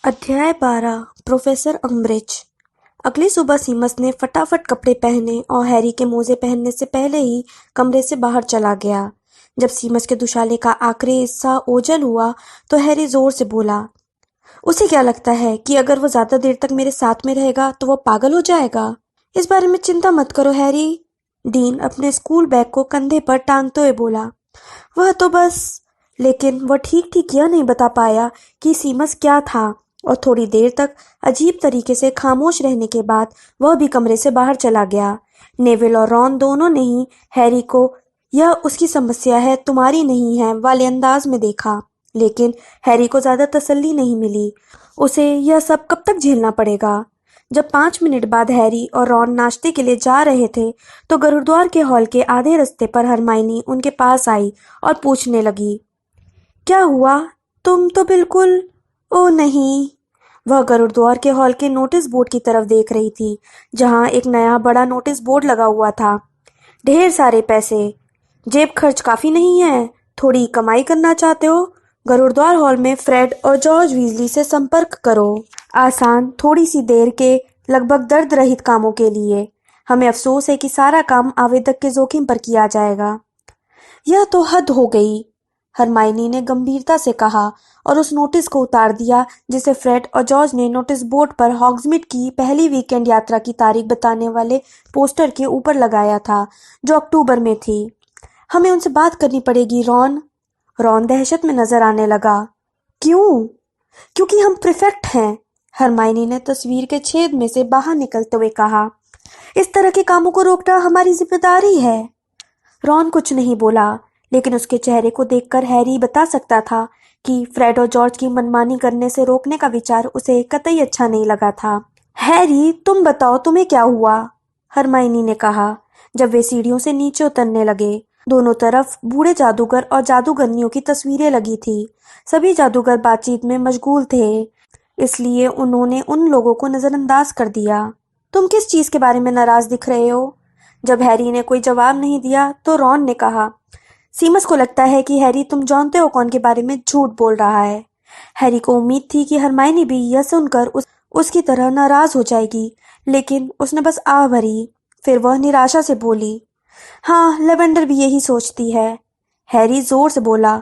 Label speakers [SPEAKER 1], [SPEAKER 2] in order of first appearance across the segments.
[SPEAKER 1] अध्याय 12 प्रोफेसर अम्ब्रिज। अगली सुबह सीमस ने फटाफट कपड़े पहने और हैरी के मोजे पहनने से पहले ही कमरे से बाहर चला गया। जब सीमस के दुशाले का आखिरी हिस्सा ओझल हुआ तो हैरी जोर से बोला, उसे क्या लगता है कि अगर वो ज्यादा देर तक मेरे साथ में रहेगा तो वो पागल हो जाएगा? इस बारे में चिंता मत करो हैरी। डीन अपने स्कूल बैग को कंधे पर टांगते हुए बोला। वह तो बस लेकिन वह ठीक ठीक यह नहीं बता पाया कि सीमस क्या था और थोड़ी देर तक अजीब तरीके से खामोश रहने के बाद वह भी कमरे से बाहर चला गया। नेविल और रॉन दोनों ने ही हैरी को यह उसकी समस्या है तुम्हारी नहीं है वाले अंदाज में देखा, लेकिन हैरी को ज्यादा तसल्ली नहीं मिली। उसे यह सब कब तक झेलना पड़ेगा? जब 5 मिनट बाद हैरी और रॉन नाश्ते के लिए जा रहे थे तो गुरुद्वार के हॉल के आधे रास्ते पर हरमाइनी उनके पास आई और पूछने लगी, क्या हुआ? तुम तो बिल्कुल। ओ नहीं। वह गुरुद्वार के हॉल के नोटिस बोर्ड की तरफ देख रही थी, जहां एक नया बड़ा नोटिस बोर्ड लगा हुआ था। ढेर सारे पैसे। जेब खर्च काफी नहीं है। थोड़ी कमाई करना चाहते हो? गुरुद्वार हॉल में फ्रेड और जॉर्ज वीजली से संपर्क करो। आसान, थोड़ी सी देर के, लगभग दर्द रहित कामों के लिए। हमें अफसोस है कि सारा काम आवेदक के जोखिम पर किया जाएगा। यह तो हद हो गई, हरमाइनी ने गंभीरता से कहा और उस नोटिस को उतार दिया जिसे फ्रेड और जॉर्ज ने नोटिस बोर्ड पर हॉग्समीड की पहली वीकेंड यात्रा की तारीख बताने वाले पोस्टर के ऊपर लगाया था, जो अक्टूबर में थी। हमें उनसे बात करनी पड़ेगी रॉन। रॉन दहशत में नजर आने लगा। क्यों? क्योंकि हम प्रीफेक्ट हैं, हरमाइनी ने तस्वीर के छेद में से बाहर निकलते हुए कहा। इस तरह के कामों को रोकना हमारी जिम्मेदारी है। रॉन कुछ नहीं बोला, लेकिन उसके चेहरे को देखकर हैरी बता सकता था कि फ्रेड और जॉर्ज की मनमानी करने से रोकने का विचार उसे कतई अच्छा नहीं लगा था। हैरी, तुम बताओ तुम्हें क्या हुआ? हरमाइनी ने कहा जब वे सीढ़ियों से नीचे उतरने लगे। दोनों तरफ बूढ़े जादूगर और जादूगरनियों की तस्वीरें लगी थी। सभी जादूगर बातचीत में मशगूल थे, इसलिए उन्होंने उन लोगों को नजरअंदाज कर दिया। तुम किस चीज के बारे में नाराज दिख रहे हो? जब हैरी ने कोई जवाब नहीं दिया तो रॉन ने कहा, सीमस को लगता है कि हैरी तुम जानते हो कौन के बारे में झूठ बोल रहा है। हैरी को उम्मीद थी कि हरमाइनी भी यह सुनकर उसकी तरह नाराज हो जाएगी, लेकिन उसने बस आह भरी। फिर वह निराशा से बोली, हाँ, लेवेंडर भी यही सोचती है। हैरी जोर से बोला,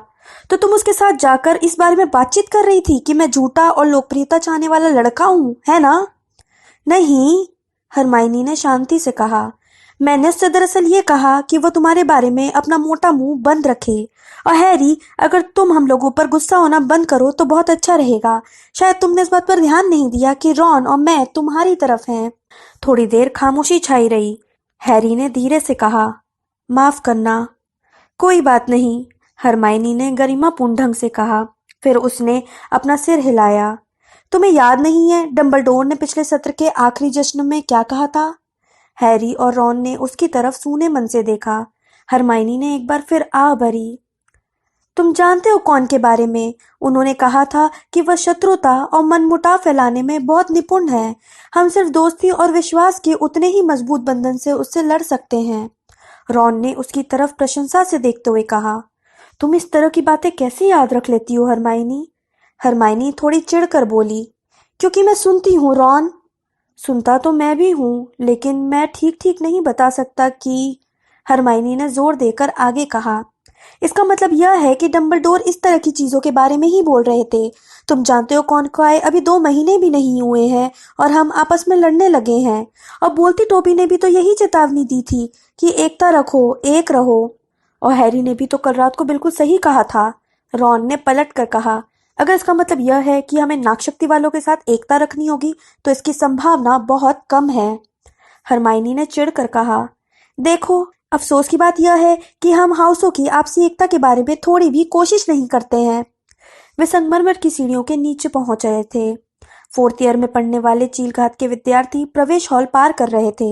[SPEAKER 1] तो तुम उसके साथ जाकर इस बारे में बातचीत कर रही थी कि मैं झूठा और लोकप्रियता चाहने वाला लड़का हूँ, है ना? नहीं, हरमाइनी ने शांति से कहा। मैंने उससे दरअसल ये कहा कि वो तुम्हारे बारे में अपना मोटा मुंह बंद रखे। और हैरी, अगर तुम हम लोगों पर गुस्सा होना बंद करो तो बहुत अच्छा रहेगा। शायद तुमने इस बात पर ध्यान नहीं दिया कि रॉन और मैं तुम्हारी तरफ हैं। थोड़ी देर खामोशी छाई रही। हैरी ने धीरे से कहा, माफ करना। कोई बात नहीं, हरमाइनी ने गरिमापूर्ण ढंग से कहा। फिर उसने अपना सिर हिलाया। तुम्हें याद नहीं है डंबलडोर ने पिछले सत्र के आखिरी जश्न में क्या कहा था? हैरी और रॉन ने उसकी तरफ सूने मन से देखा। हरमाइनी ने एक बार फिर आह भरी। तुम जानते हो कौन के बारे में? उन्होंने कहा था कि वह शत्रुता और मनमुटाव फैलाने में बहुत निपुण है। हम सिर्फ दोस्ती और विश्वास के उतने ही मजबूत बंधन से उससे लड़ सकते हैं। रॉन ने उसकी तरफ प्रशंसा से देखते हुए कहा, तुम इस तरह की बातें कैसे याद रख लेती हो हरमाइनी? हरमाइनी थोड़ी चिढ़कर बोली, क्योंकि मैं सुनती हूँ रॉन। सुनता तो मैं भी हूँ, लेकिन मैं ठीक ठीक नहीं बता सकता कि, हरमाइनी ने जोर देकर आगे कहा, इसका मतलब यह है कि डंबलडोर इस तरह की चीजों के बारे में ही बोल रहे थे। तुम जानते हो कौन को आए अभी 2 महीने भी नहीं हुए हैं और हम आपस में लड़ने लगे हैं। और बोलती टोपी ने भी तो यही चेतावनी दी थी कि एकता रखो, एक रहो। और हैरी ने भी तो कल रात को बिल्कुल सही कहा था, रॉन ने पलट कर कहा। अगर इसका मतलब यह है कि हमें नागशक्ति वालों के साथ एकता रखनी होगी तो इसकी संभावना बहुत कम है, हरमाइनी ने चिढ़कर कहा। देखो, अफसोस की बात यह है कि हम हाउसों की आपसी एकता के बारे में थोड़ी भी कोशिश नहीं करते हैं। वे संगमरमर की सीढ़ियों के नीचे पहुंच रहे थे। 4th ईयर में पढ़ने वाले चीलघाट के विद्यार्थी प्रवेश हॉल पार कर रहे थे।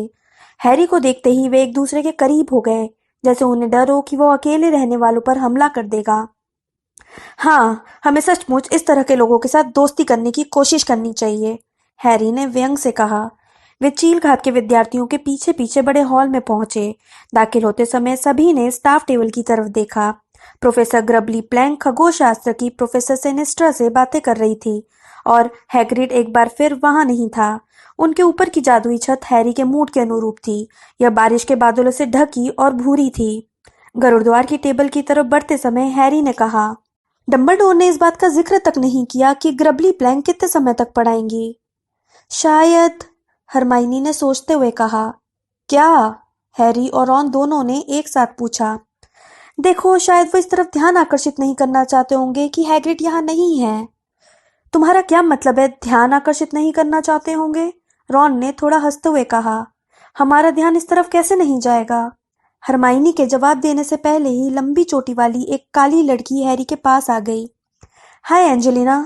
[SPEAKER 1] हैरी को देखते ही वे एक दूसरे के करीब हो गए, जैसे उन्हें डर हो कि वो अकेले रहने वालों पर हमला कर देगा। हाँ, हमें सचमुच इस तरह के लोगों के साथ दोस्ती करने की कोशिश करनी चाहिए, हैरी ने व्यंग से कहा। वे चीलघाट के विद्यार्थियों के पीछे पीछे बड़े हॉल में पहुंचे। दाखिल होते समय सभी ने स्टाफ टेबल की तरफ देखा। प्रोफेसर ग्रबली प्लैंक खगोलशास्त्र की प्रोफेसर सेनेस्ट्रा से बातें कर रही थी और हैग्रिड एक बार फिर वहां नहीं था। उनके ऊपर की जादुई छत हैरी के मूड के अनुरूप थी। यह बारिश के बादलों से ढकी और भूरी थी। गुरुद्वार की टेबल की तरफ बढ़ते समय हैरी ने कहा, डंबलडोर ने इस बात का जिक्र तक नहीं किया कि ग्रबली प्लैंक कितने समय तक पढ़ाएंगी। शायद, हरमाइनी ने सोचते हुए कहा। क्या? हैरी और रॉन दोनों ने एक साथ पूछा। देखो, शायद वो इस तरफ ध्यान आकर्षित नहीं करना चाहते होंगे कि हैग्रिड यहाँ नहीं है। तुम्हारा क्या मतलब है, ध्यान आकर्षित नहीं करना चाहते होंगे? रॉन ने थोड़ा हंसते हुए कहा। हमारा ध्यान इस तरफ कैसे नहीं जाएगा? हरमाइनी के जवाब देने से पहले ही लंबी चोटी वाली एक काली लड़की हैरी के पास आ गई। हाय एंजेलिना।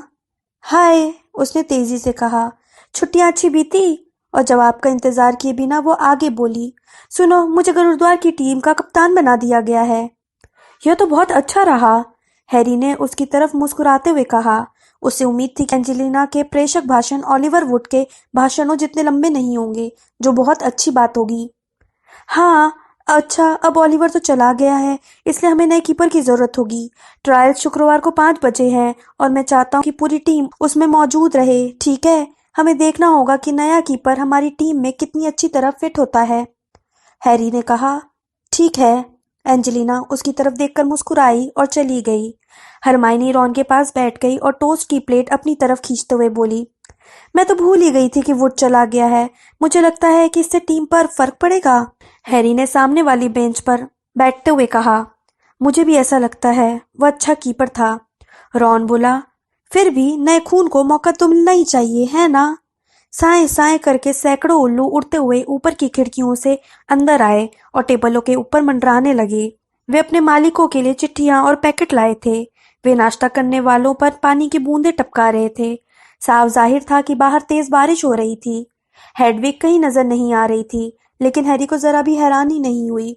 [SPEAKER 1] हाय, उसने तेजी से कहा। छुट्टियां अच्छी बीती? और जवाब का इंतजार किए बिना वो आगे बोली, सुनो, मुझे गुरुद्वार की टीम का कप्तान बना दिया गया है। यह तो बहुत अच्छा रहा, हैरी ने उसकी तरफ मुस्कुराते हुए कहा। उसे उम्मीद थी कि एंजेलिना के प्रेषक भाषण ओलिवर वुड के भाषणों जितने लंबे नहीं होंगे, जो बहुत अच्छी बात होगी। हाँ, अच्छा, अब ओलिवर तो चला गया है, इसलिए हमें नए कीपर की जरूरत होगी। ट्रायल्स शुक्रवार को 5 बजे हैं और मैं चाहता हूँ कि पूरी टीम उसमें मौजूद रहे, ठीक है? हमें देखना होगा कि नया कीपर हमारी टीम में कितनी अच्छी तरह फिट होता है। हैरी ने कहा। ठीक है। एंजेलिना उसकी तरफ देखकर मुस्कुराई और चली गई। हरमाइनी रॉन के पास बैठ गई और टोस्ट की प्लेट अपनी तरफ खींचते हुए बोली, मैं तो भूल ही गई थी कि वुड चला गया है। मुझे लगता है कि इससे टीम पर फर्क पड़ेगा। हैरी ने सामने वाली बेंच पर बैठते हुए कहा। मुझे भी ऐसा लगता है, वह अच्छा कीपर था। रॉन बोला, फिर भी नए खून को मौका तो मिलना ही चाहिए, है ना? साए साए करके सैकड़ों उल्लू उड़ते हुए ऊपर की खिड़कियों से अंदर आए और टेबलों के ऊपर मंडराने लगे। वे अपने मालिकों के लिए चिट्ठियां और पैकेट लाए थे। वे नाश्ता करने वालों पर पानी की बूंदें टपका रहे थे। साफ जाहिर था कि बाहर तेज बारिश हो रही थी। हेडविग कहीं नजर नहीं आ रही थी, लेकिन हैरी को जरा भी हैरानी नहीं हुई।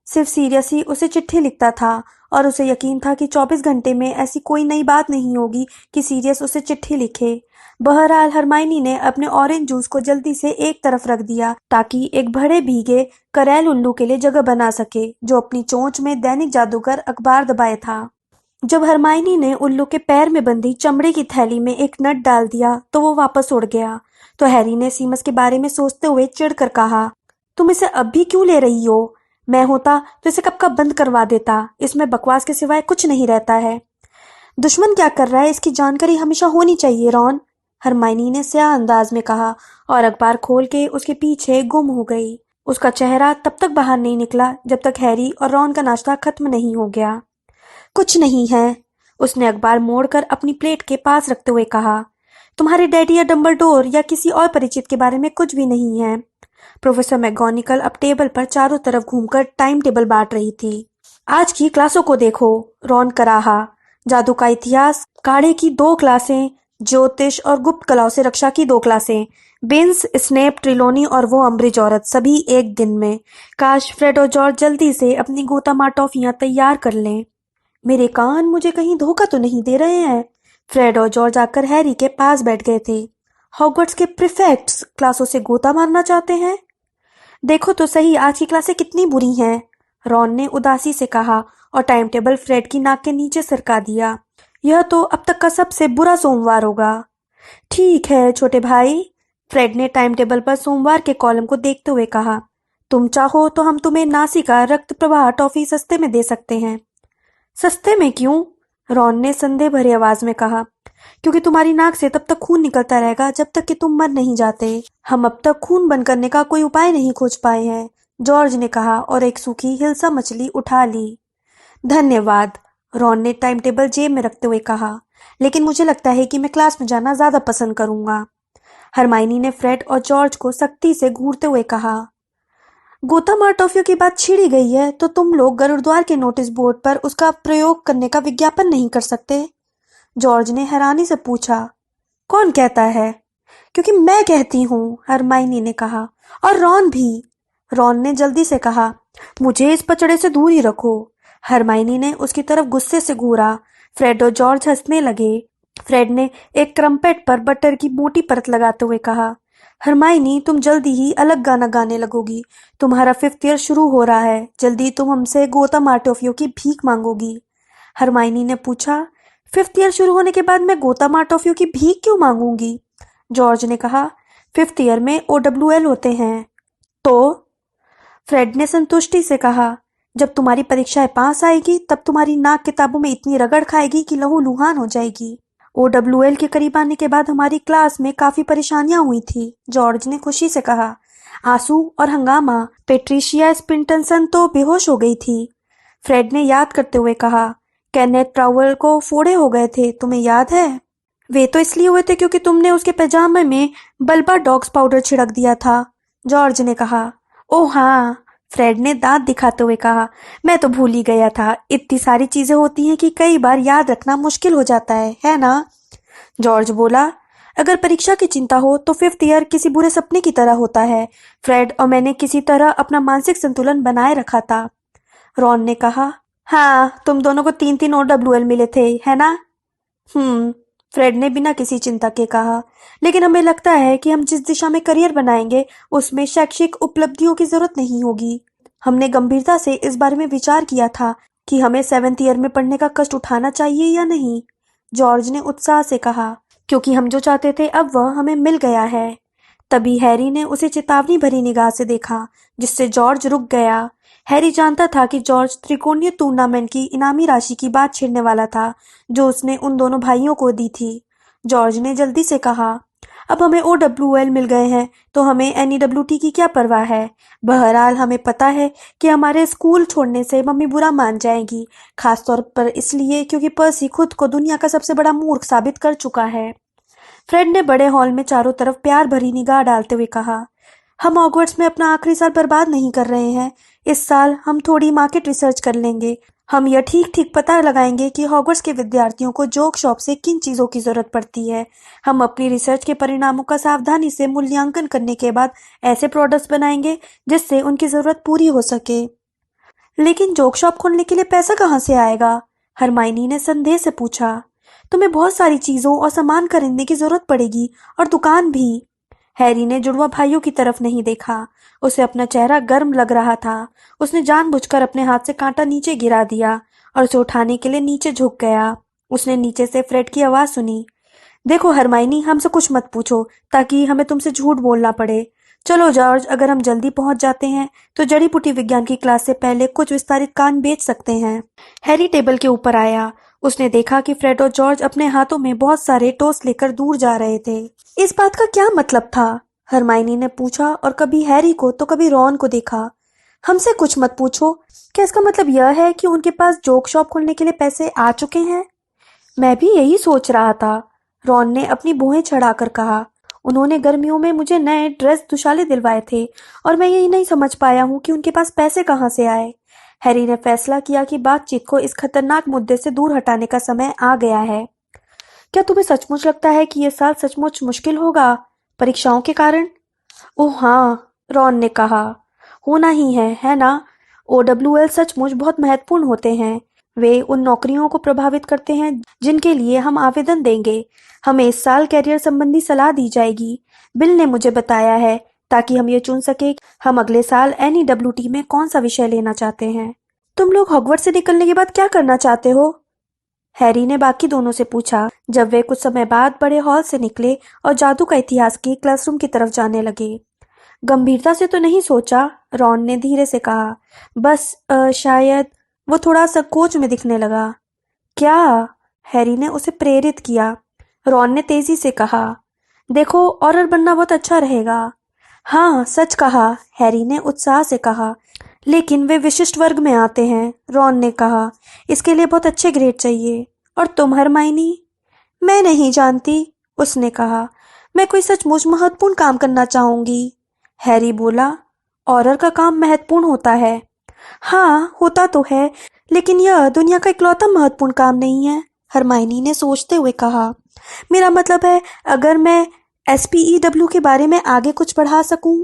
[SPEAKER 1] सिर्फ सीरियस ही उसे चिट्ठी लिखता था और उसे यकीन था कि 24 घंटे में ऐसी कोई नई बात नहीं होगी कि सीरियस उसे चिट्ठी लिखे। बहरहाल हरमाइनी ने अपने ऑरेंज जूस को जल्दी से एक तरफ रख दिया ताकि एक बड़े भीगे करेल उल्लू के लिए जगह बना सके, जो अपनी चोंच में दैनिक जादूगर अखबार दबाए था। जब हरमाइनी ने उल्लू के पैर में बंधी चमड़े की थैली में एक नट डाल दिया तो वो वापस उड़ गया। तो हैरी ने सीमस के बारे में सोचते हुए चिढ़कर कहा, तुम इसे अब भी क्यों ले रही हो? मैं होता तो इसे कब का बंद करवा देता। इसमें बकवास के सिवाय कुछ नहीं रहता है। दुश्मन क्या कर रहा है, इसकी जानकारी हमेशा होनी चाहिए, रॉन, हरमाइनी ने स्याह अंदाज में कहा और अखबार खोल के उसके पीछे गुम हो गई। उसका चेहरा तब तक बाहर नहीं निकला जब तक हैरी और रॉन का नाश्ता खत्म नहीं हो गया। कुछ नहीं है, उसने अखबार मोड़कर अपनी प्लेट के पास रखते हुए कहा। तुम्हारे डैडी या डंबलडोर या किसी और परिचित के बारे में कुछ भी नहीं है। प्रोफेसर मैगोनिकल अब टेबल पर चारों तरफ घूमकर टाइम टेबल बांट रही थी। आज की क्लासों को देखो, रॉन कराहा। जादू का इतिहास, काढ़े की 2 क्लासें, ज्योतिष और गुप्त कलाओं से रक्षा की 2 क्लासें, बिन्स, स्नेप, ट्रिलोनी और वो अम्बरिज औरत, सभी एक दिन में। काश फ्रेड और जॉर्ज जल्दी से अपनी गोतामार टॉफियां तैयार कर लें। मेरे कान मुझे कहीं धोखा तो नहीं दे रहे हैं? फ्रेड और जॉर्ज आकर हैरी के पास बैठ गए थे। हॉगवर्ट्स के प्रीफेक्ट्स क्लासों से गोता मारना चाहते हैं? देखो तो सही, आज की क्लासें कितनी बुरी हैं, रॉन ने उदासी से कहा और टाइम टेबल फ्रेड की नाक के नीचे सरका दिया। यह तो अब तक का सबसे बुरा सोमवार होगा। ठीक है छोटे भाई, फ्रेड ने टाइम टेबल पर सोमवार के कॉलम को देखते हुए कहा। तुम चाहो तो हम तुम्हें नासिका रक्त प्रवाह टॉफी सस्ते में दे सकते हैं। सस्ते में क्यों? रॉन ने संदेह भरी आवाज में कहा। क्योंकि तुम्हारी नाक से तब तक खून निकलता रहेगा जब तक कि तुम मर नहीं जाते। हम अब तक खून बंद करने का कोई उपाय नहीं खोज पाए हैं, जॉर्ज ने कहा और एक सूखी हिल्सा मछली उठा ली। धन्यवाद, रॉन ने टाइम टेबल जेब में रखते हुए कहा, लेकिन मुझे लगता है कि मैं क्लास में जाना ज्यादा पसंद करूंगा। हरमाइनी ने फ्रेड और जॉर्ज को सख्ती से घूरते हुए कहा। गोतामार टॉफियों की बात छिड़ी गई है तो तुम लोग गुरुद्वार के नोटिस बोर्ड पर उसका प्रयोग करने का विज्ञापन नहीं कर सकते? जॉर्ज ने हैरानी से पूछा। कौन कहता है? क्योंकि मैं कहती हूँ, हरमाइनी ने कहा। और रॉन भी, रॉन ने जल्दी से कहा। मुझे इस पचड़े से दूर ही रखो। हरमाइनी ने उसकी तरफ गुस्से से घूरा। फ्रेड और जॉर्ज हंसने लगे। फ्रेड ने एक क्रम्पेट पर बटर की मोटी परत लगाते हुए कहा, हरमाइनी, तुम जल्दी ही अलग गाना गाने लगोगी। तुम्हारा 5th ईयर शुरू हो रहा है। जल्दी तुम हमसे गोतामार टॉफियों की भीख मांगोगी। हरमाइनी ने पूछा, 5th ईयर शुरू होने के बाद मैं गोतामार टॉफियों की भीख क्यों मांगूंगी? जॉर्ज ने कहा। 5th ईयर में OWL होते हैं। तो? फ्रेड ने संतुष्टि से कहा। जब तुम्हारी परीक्षाएं पास आएगी तब तुम्हारी नाक किताबों में इतनी रगड़ खाएगी कि लहू लुहान हो जाएगी। OWL के करीब आने के बाद हमारी क्लास में काफी परेशानियां हुई थी, जॉर्ज ने खुशी से कहा। आंसू और हंगामा। पेट्रिशिया स्पिंटनसन तो बेहोश हो गई थी। फ्रेड ने याद करते हुए कहा। केनेथ ट्राउवेल को फोड़े हो गए थे, तुम्हें याद है? वे तो इसलिए हुए थे क्योंकि तुमने उसके पैजामे में बल्बा डॉग्स पाउडर छिड़क दिया था, जॉर्ज ने कहा। ओह हाँ, फ्रेड ने दांत दिखाते हुए कहा। मैं तो भूल ही गया था। इतनी सारी चीजें होती हैं कि कई बार याद रखना मुश्किल हो जाता है ना? जॉर्ज बोला। अगर परीक्षा की चिंता हो तो 5th ईयर किसी बुरे सपने की तरह होता है। फ्रेड और मैंने किसी तरह अपना मानसिक संतुलन बनाए रखा था, रॉन ने कहा। हाँ, तुम दोनों को 3-3 OWL मिले थे, है ना? फ्रेड ने बिना किसी चिंता के कहा। लेकिन हमें लगता है कि हम जिस दिशा में करियर बनाएंगे उसमें शैक्षिक उपलब्धियों की जरूरत नहीं होगी। हमने गंभीरता से इस बारे में विचार किया था कि हमें 7th ईयर में पढ़ने का कष्ट उठाना चाहिए या नहीं, जॉर्ज ने उत्साह से कहा। क्योंकि हम जो चाहते थे अब वह हमें मिल गया है। तभी हैरी ने उसे चेतावनी भरी निगाह से देखा, जिससे जॉर्ज रुक गया। हैरी जानता था कि जॉर्ज त्रिकोणीय टूर्नामेंट की इनामी राशि की बात छेड़ने वाला था, जो उसने उन दोनों भाइयों को दी थी। जॉर्ज ने जल्दी से कहा, अब हमें OWL मिल गए हैं तो हमें NEWT की क्या परवाह है? बहरहाल हमें पता है कि हमारे स्कूल छोड़ने से मम्मी बुरा मान जाएगी, खासतौर पर इसलिए क्योंकि पर्सी खुद को दुनिया का सबसे बड़ा मूर्ख साबित कर चुका है। फ्रेड ने बड़े हॉल में चारों तरफ प्यार भरी निगाह डालते हुए कहा। हम हॉगवर्ट्स में अपना आखिरी साल बर्बाद नहीं कर रहे हैं। इस साल हम थोड़ी मार्केट रिसर्च कर लेंगे। हम यह ठीक ठीक पता लगाएंगे कि हॉगवर्ट्स के विद्यार्थियों को जोक शॉप से किन चीजों की जरूरत पड़ती है। हम अपनी रिसर्च के परिणामों का सावधानी से मूल्यांकन करने के बाद ऐसे प्रोडक्ट्स बनाएंगे जिससे उनकी जरूरत पूरी हो सके। लेकिन जोक शॉप खोलने के लिए पैसा कहाँ से आएगा? हरमाइनी ने संदेह से पूछा। तुम्हें बहुत सारी चीजों और सामान खरीदने की जरूरत पड़ेगी, और दुकान भी। हैरी ने जुड़वा भाइयों की तरफ नहीं देखा। उसे अपना चेहरा गर्म लग रहा था। उसने जानबूझकर अपने हाथ से कांटा नीचे गिरा दिया और उसे उठाने के लिए नीचे झुक गया। उसने नीचे से फ्रेड की आवाज सुनी। देखो हरमाइनी, हमसे कुछ मत पूछो ताकि हमें तुमसे झूठ बोलना पड़े। चलो जॉर्ज, अगर हम जल्दी पहुंच जाते हैं तो जड़ी बूटी विज्ञान की क्लास से पहले कुछ विस्तारित कान बेच सकते हैं। हैरी टेबल के ऊपर आया। उसने देखा कि फ्रेड और जॉर्ज अपने हाथों में बहुत सारे टोस्ट लेकर दूर जा रहे थे। इस बात का क्या मतलब था? हरमाइनी ने पूछा और कभी हैरी को तो कभी रॉन को देखा। हमसे कुछ मत पूछो, क्या इसका मतलब यह है कि उनके पास जोक शॉप खोलने के लिए पैसे आ चुके हैं? मैं भी यही सोच रहा था, रॉन ने अपनी भुएं चढ़ाकर कहा। उन्होंने गर्मियों में मुझे नए ड्रेस दुशाले दिलवाए थे और मैं यही नहीं समझ पाया हूँ कि उनके पास पैसे कहाँ से आए। हैरी ने फैसला किया कि बातचीत को इस खतरनाक मुद्दे से दूर हटाने का समय आ गया है। क्या तुम्हें सचमुच लगता है कि यह साल सचमुच मुश्किल होगा, परीक्षाओं के कारण? ओह हाँ, रॉन ने कहा। होना ही है ना? OWL सचमुच बहुत महत्वपूर्ण होते हैं। वे उन नौकरियों को प्रभावित करते हैं जिनके लिए हम आवेदन देंगे। हमें इस साल कैरियर संबंधी सलाह दी जाएगी, बिल ने मुझे बताया है, ताकि हम ये चुन सके हम अगले साल NEWT में कौन सा विषय लेना चाहते हैं। तुम लोग हॉगवर्ट्स से निकलने के बाद क्या करना चाहते हो? हैरी ने बाकी दोनों से पूछा जब वे कुछ समय बाद बड़े हॉल से निकले और जादू का इतिहास की क्लासरूम की तरफ जाने लगे। गंभीरता से तो नहीं सोचा, रॉन ने धीरे से कहा। बस शायद। वो थोड़ा संकोच में दिखने लगा। क्या? हैरी ने उसे प्रेरित किया। रॉन ने तेजी से कहा, देखो ऑरर बनना बहुत अच्छा रहेगा। हाँ, सच कहा, हैरी ने उत्साह से कहा। लेकिन वे विशिष्ट वर्ग में आते हैं, रॉन ने कहा। इसके लिए बहुत अच्छे ग्रेड चाहिए। और तुम हरमाइनी? मैं नहीं जानती, उसने कहा। मैं कोई सचमुच महत्वपूर्ण काम करना चाहूंगी, हैरी बोला। ऑरर का काम महत्वपूर्ण होता है। हाँ, होता तो है, लेकिन यह दुनिया का इकलौता महत्वपूर्ण काम नहीं है, हरमाइनी ने सोचते हुए कहा। मेरा मतलब है, अगर मैं SPEW के बारे में आगे कुछ बढ़ा सकूं।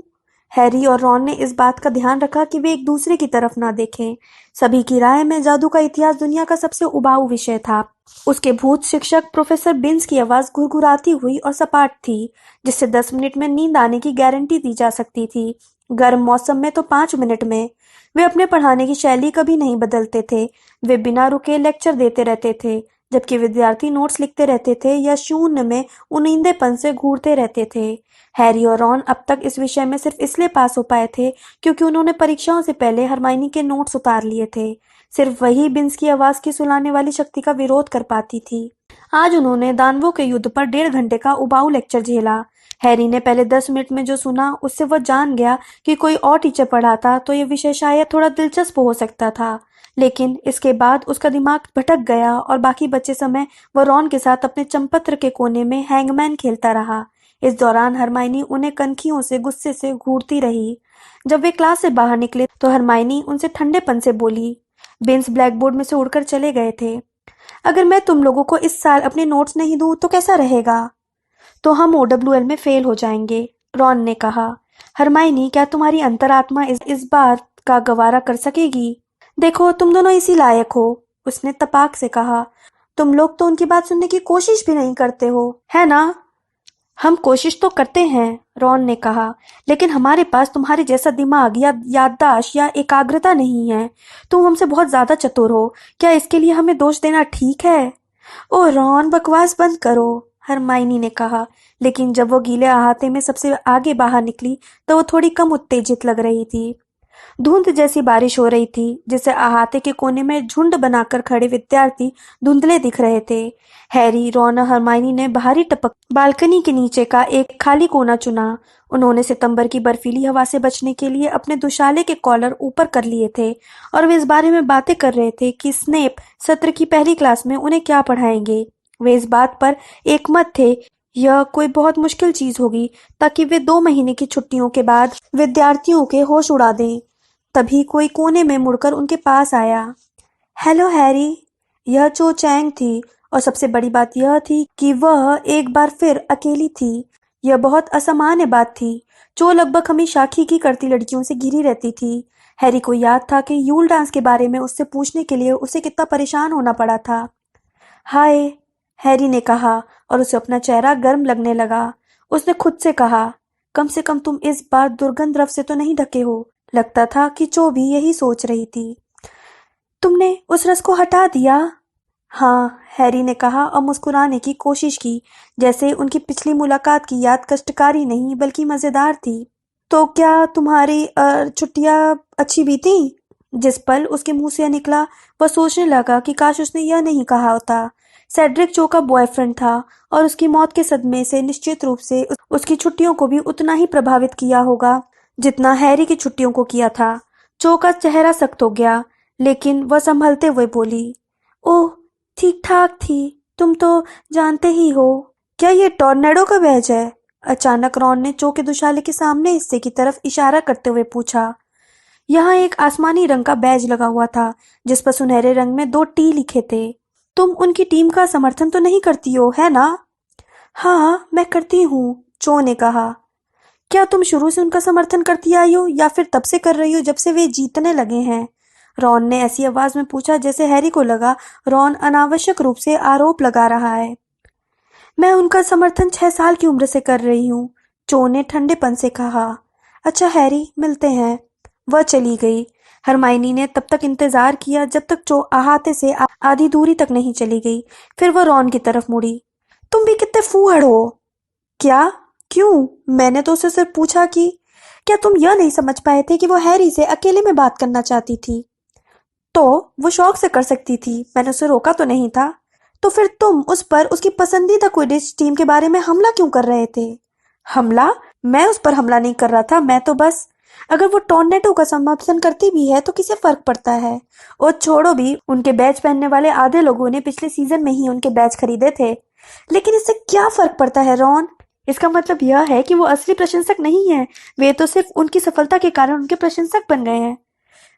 [SPEAKER 1] हैरी और रॉन ने इस बात का ध्यान रखा कि वे एक दूसरे की तरफ ना देखें। सभी की राय में जादू का इतिहास दुनिया का सबसे उबाऊ विषय था। उसके भूत शिक्षक प्रोफेसर बिन्स की आवाज घुरघुराती हुई और सपाट थी, जिससे 10 मिनट में नींद आने की गारंटी दी जा सकती थी। गर्म मौसम में तो 5 मिनट में। वे अपने पढ़ाने की शैली कभी नहीं बदलते थे। वे बिना रुके लेक्चर देते रहते थे, जबकि विद्यार्थी नोट्स लिखते रहते थे या शून्य में उनींदेपन से घूरते रहते थे। हैरी और रॉन अब तक इस विषय में सिर्फ इसलिए पास हो पाए थे क्योंकि उन्होंने परीक्षाओं से पहले हरमाइनी के नोट्स उतार लिए थे। सिर्फ वही बिन्स की आवाज की सुलाने वाली शक्ति का विरोध कर पाती थी। आज उन्होंने दानवों के युद्ध पर 1.5 घंटे का उबाऊ लेक्चर झेला। हैरी ने पहले 10 मिनट में जो सुना उससे वह जान गया कि कोई और टीचर पढ़ाता तो यह विषय शायद थोड़ा दिलचस्प हो सकता था, लेकिन इसके बाद उसका दिमाग भटक गया और बाकी बचे समय वह रॉन के साथ अपने चंपत्र के कोने में हैंगमैन खेलता रहा। इस दौरान हरमाइनी उन्हें कनखियों से गुस्से से घूरती रही। जब वे क्लास से बाहर निकले तो हरमाइनी उनसे ठंडेपन से बोली। बिन्स ब्लैकबोर्ड में से उड़कर चले गए थे। अगर मैं तुम लोगों को इस साल अपने नोट्स नहीं दूं तो कैसा रहेगा? तो हम OWL में फेल हो जाएंगे, रॉन ने कहा। हरमाइनी, क्या तुम्हारी अंतरात्मा इस बात का गवारा कर सकेगी? देखो, तुम दोनों इसी लायक हो, उसने तपाक से कहा। तुम लोग तो उनकी बात सुनने की कोशिश भी नहीं करते हो, है ना? हम कोशिश तो करते हैं, रॉन ने कहा, लेकिन हमारे पास तुम्हारे जैसा दिमाग या याददाश्त या एकाग्रता नहीं है। तुम हमसे बहुत ज्यादा चतुर हो। क्या इसके लिए हमें दोष देना ठीक है? ओह रॉन, बकवास बंद करो, हरमाइनी ने कहा। लेकिन जब वो गीले अहाते में सबसे आगे बाहर निकली तो वो थोड़ी कम उत्तेजित लग रही थी। धुंध जैसी बारिश हो रही थी जिससे अहाते के कोने में झुंड बनाकर खड़े विद्यार्थी धुंधले दिख रहे थे। हैरी, रॉन और हरमाइनी ने बाहरी टपक बालकनी के नीचे का एक खाली कोना चुना। उन्होंने सितंबर की बर्फीली हवा से बचने के लिए अपने दुशाले के कॉलर ऊपर कर लिए थे और वे इस बारे में बातें कर रहे थे कि स्नेप सत्र की पहली क्लास में उन्हें क्या पढ़ाएंगे। वे इस बात पर एकमत थे यह कोई बहुत मुश्किल चीज होगी ताकि वे 2 महीने की छुट्टियों के बाद विद्यार्थियों के होश उड़ा दें। तभी कोई कोने में मुड़कर उनके पास आया। हेलो हैरी, यह चो चैंग थी और सबसे बड़ी बात यह थी कि वह एक बार फिर अकेली थी। यह बहुत असामान्य बात थी। चो लगभग हमेशा खीखी करती लड़कियों से घिरी रहती थी। हैरी को याद था कि यूल डांस के बारे में उससे पूछने के लिए उसे कितना परेशान होना पड़ा था। हाय, हैरी ने कहा और उसे अपना चेहरा गर्म लगने लगा। उसने खुद से कहा, कम से कम तुम इस बार दुर्गंध द्रव से तो नहीं ढके हो। लगता था कि चो भी यही सोच रही थी। तुमने उस रस को हटा दिया? हाँ, हैरी ने कहा और मुस्कुराने की कोशिश की, जैसे उनकी पिछली मुलाकात की याद कष्टकारी नहीं बल्कि मजेदार थी। तो क्या तुम्हारी छुट्टियां अच्छी बीती? जिस पल उसके मुंह से यह निकला वह सोचने लगा कि काश उसने यह नहीं कहा होता। सेड्रिक चो का बॉयफ्रेंड था और उसकी मौत के सदमे से निश्चित रूप से उसकी छुट्टियों को भी उतना ही प्रभावित किया होगा जितना हैरी की छुट्टियों को किया था। चो का चेहरा सख्त हो गया, लेकिन वह संभलते हुए बोली, ओह, ठीक ठाक थी। तुम तो जानते ही हो। क्या ये टॉर्नेडो का बैज है? अचानक रॉन ने चो के दुशाले के सामने हिस्से की तरफ इशारा करते हुए पूछा। यहाँ एक आसमानी रंग का बैज लगा हुआ था जिस पर सुनहरे रंग में 2 T लिखे थे। तुम उनकी टीम का समर्थन तो नहीं करती हो, है ना? हाँ, मैं करती हूँ, चो ने कहा। क्या तुम शुरू से उनका समर्थन करती आई हो या फिर तब से कर रही हो जब से वे जीतने लगे हैं? रॉन ने ऐसी आवाज में पूछा जैसे हैरी को लगा रॉन अनावश्यक रूप से आरोप लगा रहा है। मैं उनका समर्थन 6 साल की उम्र से कर रही हूँ, चो ने ठंडेपन से कहा। अच्छा हैरी, मिलते हैं। वह चली गई। हरमाइनी ने तब तक इंतजार किया जब तक चो अहाते से आधी दूरी तक नहीं चली गई। फिर वह रॉन की तरफ मुड़ी। तुम भी कितने फूहड़ हो। क्या? क्यों? मैंने तो उसे सिर्फ पूछा कि क्या तुम यह नहीं समझ पाए थे कि वो हैरी से अकेले में बात करना चाहती थी? तो वो शौक से कर सकती थी, मैंने उसे रोका तो नहीं था। तो फिर तुम उस पर उसकी पसंदीदा क्विडिच टीम के बारे में हमला क्यों कर रहे थे? हमला? मैं उस पर हमला नहीं कर रहा था, मैं तो बस अगर वो टॉर्नेडो का समर्थन करती भी है तो किसे फर्क पड़ता है? और छोड़ो भी, उनके बैच पहनने वाले आधे लोगों ने पिछले सीजन में ही उनके बैच खरीदे थे। लेकिन इससे क्या फर्क पड़ता है रॉन? इसका मतलब यह है कि वो असली प्रशंसक नहीं है, वे तो सिर्फ उनकी सफलता के कारण उनके प्रशंसक बन गए हैं।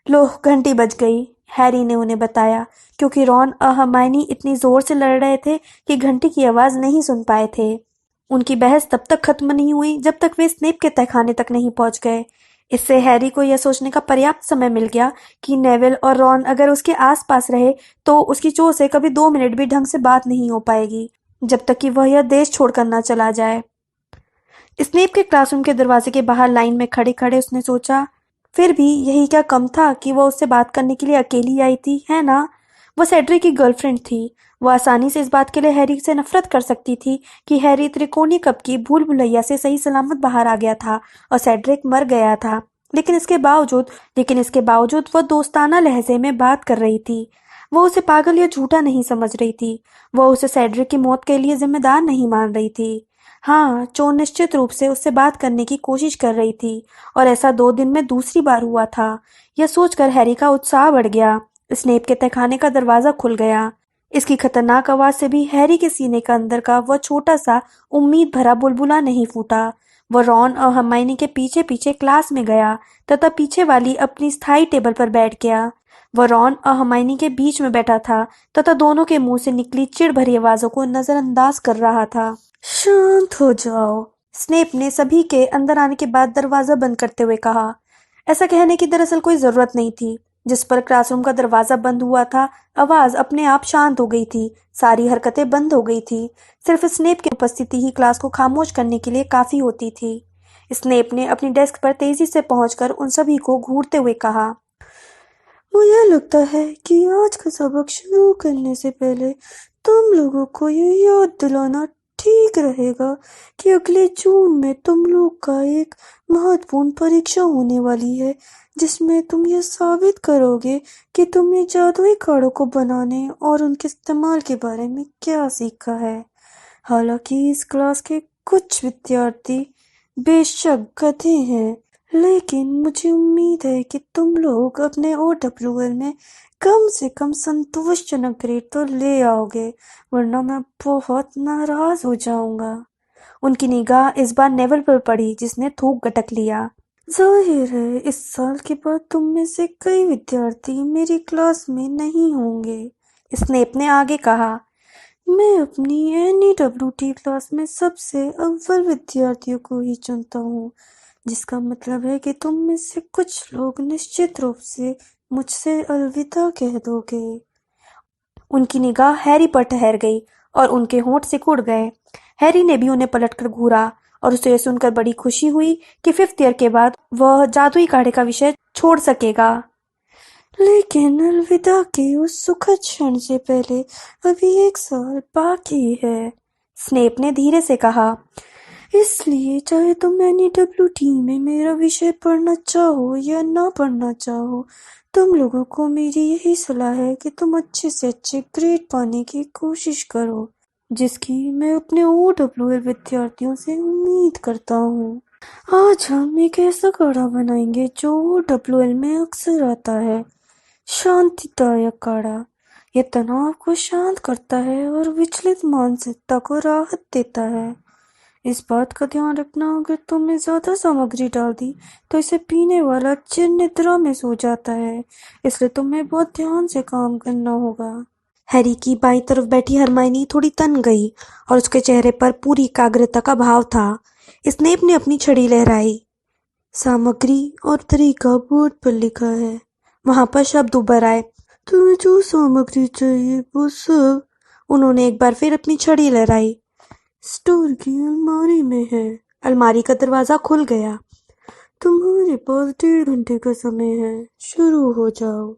[SPEAKER 1] लो, घंटी बज गई, हैरी ने उन्हें बताया, क्योंकि रॉन और हरमाइनी इतनी जोर से लड़ रहे थे कि घंटी की आवाज नहीं सुन पाए थे। उनकी बहस तब तक खत्म नहीं हुई जब तक वे स्नेप के तहखाने तक नहीं पहुंच गए। इससे हैरी को यह सोचने का पर्याप्त समय मिल गया कि नेविल और रॉन अगर उसके आसपास रहे तो उसकी चो से कभी 2 मिनट भी ढंग से बात नहीं हो पाएगी जब तक कि वह यह देश छोड़कर न चला जाए। स्नेप के क्लासरूम के दरवाजे के बाहर लाइन में खड़े खड़े उसने सोचा, फिर भी यही क्या कम था कि वह उससे बात करने के लिए अकेली आई थी, है ना? वह सेड्रिक की गर्लफ्रेंड थी। वह आसानी से इस बात के लिए हैरी से नफरत कर सकती थी कि हैरी त्रिकोणीय कप की भूल भुलैया से सही सलामत बाहर आ गया था और सेड्रिक मर गया था। लेकिन इसके बावजूद वह दोस्ताना लहजे में बात कर रही थी। वह उसे पागल या झूठा नहीं समझ रही थी। वह उसे सेड्रिक की मौत के लिए जिम्मेदार नहीं मान रही थी। हाँ, जो निश्चित रूप से उससे बात करने की कोशिश कर रही थी, और ऐसा 2 दिन में दूसरी बार हुआ था। यह सोचकर हैरी का उत्साह बढ़ गया। स्नेप के तहखाने का दरवाजा खुल गया। इसकी खतरनाक आवाज से भी हैरी के सीने का अंदर का वह छोटा सा उम्मीद भरा बुलबुला नहीं फूटा। वह रॉन और हर्माइनी के पीछे पीछे क्लास में गया तथा पीछे वाली अपनी स्थायी टेबल पर बैठ गया। वह रॉन और हर्माइनी के बीच में बैठा था तथा दोनों के मुंह से निकली चिढ़ भरी आवाजों को नजरअंदाज कर रहा था। शांत हो जाओ, स्नेप ने सभी के अंदर आने के बाद दरवाजा बंद करते हुए कहा। ऐसा कहने की दरअसल कोई जरूरत नहीं थी। जिस पर क्लासरूम का दरवाजा बंद हुआ था, आवाज अपने आप शांत हो गई थी। सारी हरकतें बंद हो गई थी। सिर्फ स्नेप की उपस्थिति ही क्लास को खामोश करने के लिए काफी होती थी। स्नेप ने अपनी डेस्क पर तेजी से पहुंचकर उन सभी को घूरते हुए कहा, मुझे लगता है कि आज का सबक शुरू करने से पहले तुम लोगों को ये याद दिलाना ठीक रहेगा कि अगले जून में तुम लोग का एक महत्वपूर्ण परीक्षा होने वाली है, जिसमें तुम ये साबित करोगे कि तुमने जादुई काढ़ों को बनाने और उनके इस्तेमाल के बारे में क्या सीखा है। हालांकि इस क्लास के कुछ विद्यार्थी बेशक गधे हैं, लेकिन मुझे उम्मीद है कि तुम लोग अपने OWL में कम से कम संतोषजनक ग्रेड तो ले आओगे, वरना मैं बहुत नाराज हो जाऊंगा। उनकी निगाह इस बार नेवल पर पड़ी, जिसने थूक गटक लिया। जाहिर है इस साल के बाद तुम में से कई विद्यार्थी मेरी क्लास में नहीं होंगे, स्नेप ने आगे कहा। मैं अपनी NEWT क्लास में सबसे अव्वल विद्यार्थियों को ही चुनता हूँ, जिसका मतलब है कि तुम में से कुछ लोग निश्चित रूप से मुझसे अलविदा कह दोगे। उनकी निगाह हैरी पर ठहर गई और उनके होंठ सिकुड़ गए। हैरी ने भी उन्हें पलटकर घूरा और उसे यह सुनकर बड़ी खुशी हुई कि 5th ईयर के बाद वह जादुई काढ़े का विषय छोड़ सकेगा। लेकिन अलविदा के उस सुखद क्षण से पहले अभी 1 साल बाकी है, स्नेप ने धीरे से कहा। इसलिए चाहे तुम NEWT में मेरा विषय पढ़ना चाहो या ना पढ़ना चाहो, तुम लोगों को मेरी यही सलाह है कि तुम अच्छे से अच्छे ग्रेड पाने की कोशिश करो, जिसकी मैं अपने OWL विद्यार्थियों से उम्मीद करता हूँ। आज हम एक ऐसा काढ़ा बनाएंगे जो OWL में अक्सर आता है, शांतिदायक काढ़ा। यह तनाव को शांत करता है और विचलित मानसिकता को राहत देता है। इस बात का ध्यान रखना, अगर तुमने ज्यादा सामग्री डाल दी तो इसे पीने वाला चिर निद्रा में सो जाता है, इसलिए तुम्हें बहुत ध्यान से काम करना होगा। हैरी की बाईं तरफ बैठी हरमाइनी थोड़ी तन गई और उसके चेहरे पर पूरी एकाग्रता का भाव था। स्नेप ने अपनी छड़ी लहराई। सामग्री और तरीका बोर्ड पर लिखा है। वहां पर शब्द उभर आए। तुम्हें जो सामग्री चाहिए वो सब। उन्होंने एक बार फिर अपनी छड़ी लहराई। स्टोर की अलमारी में है। अलमारी का दरवाजा खुल गया। तुम्हारे पास 1.5 घंटे का समय है, शुरू हो जाओ।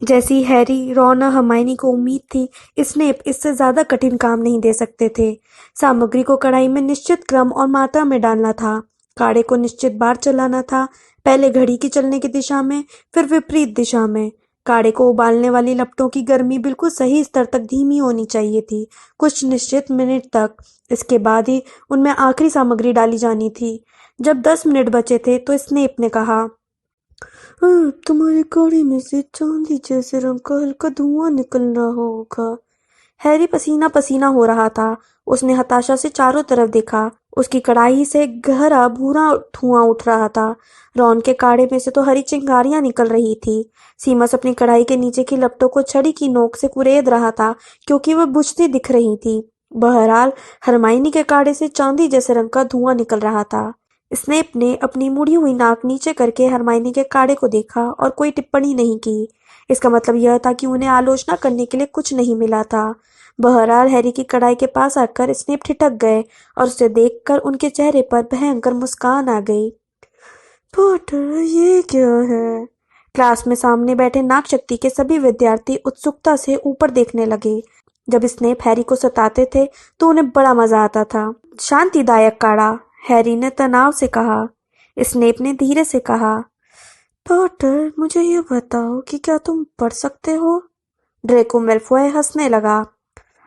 [SPEAKER 1] जैसी हैरी, रॉन और हर्माइनी को उम्मीद थी, स्नेप इससे ज्यादा कठिन काम नहीं दे सकते थे। सामग्री को कढ़ाई में निश्चित क्रम और मात्रा में डालना था। काढ़े को निश्चित बार चलाना था, पहले घड़ी की चलने की दिशा में, फिर विपरीत दिशा में। काढ़े को उबालने वाली लपटों की गर्मी बिल्कुल सही स्तर तक धीमी होनी चाहिए थी, कुछ निश्चित मिनट तक। इसके बाद ही उनमें आखिरी सामग्री डाली जानी थी। जब 10 मिनट बचे थे तो स्नेप ने कहा, अब तुम्हारे काढ़े में से चांदी जैसे रंग का हल्का धुआं निकल रहा होगा। हैरी पसीना पसीना हो रहा था। उसने हताशा से चारों तरफ देखा। उसकी कड़ाही से गहरा भूरा धुआं उठ रहा था। रॉन के काढ़े में से तो हरी चिंगारियां निकल रही थी। सीमस अपनी कढ़ाई के नीचे की लपटों को छड़ी की नोक से कुरेद रहा था, क्योंकि वह बुझती दिख रही थी। बहरहाल हरमाइनी के काढ़े से चांदी जैसे रंग का धुआं निकल रहा था। स्नेप ने अपनी मुड़ी हुई नाक नीचे करके हरमाइनी के काढ़े को देखा और कोई टिप्पणी नहीं की। इसका मतलब यह था कि उन्हें आलोचना करने के लिए कुछ नहीं मिला था। बहरहाल हैरी की कढ़ाई के पास आकर स्नेप ठिठक गए और उसे देखकर उनके चेहरे पर भयंकर मुस्कान आ गई। पॉटर, ये क्या है? क्लास में सामने बैठे नागशक्ति के सभी विद्यार्थी उत्सुकता से ऊपर देखने लगे। जब स्नेप हैरी को सताते थे तो उन्हें बड़ा मजा आता था। शांतिदायक काढ़ा, हैरी ने तनाव से कहा। स्नेप ने धीरे से कहा, पॉटर, मुझे ये बताओ कि क्या तुम पढ़ सकते हो? ड्रेको मैल्फॉय हंसने लगा।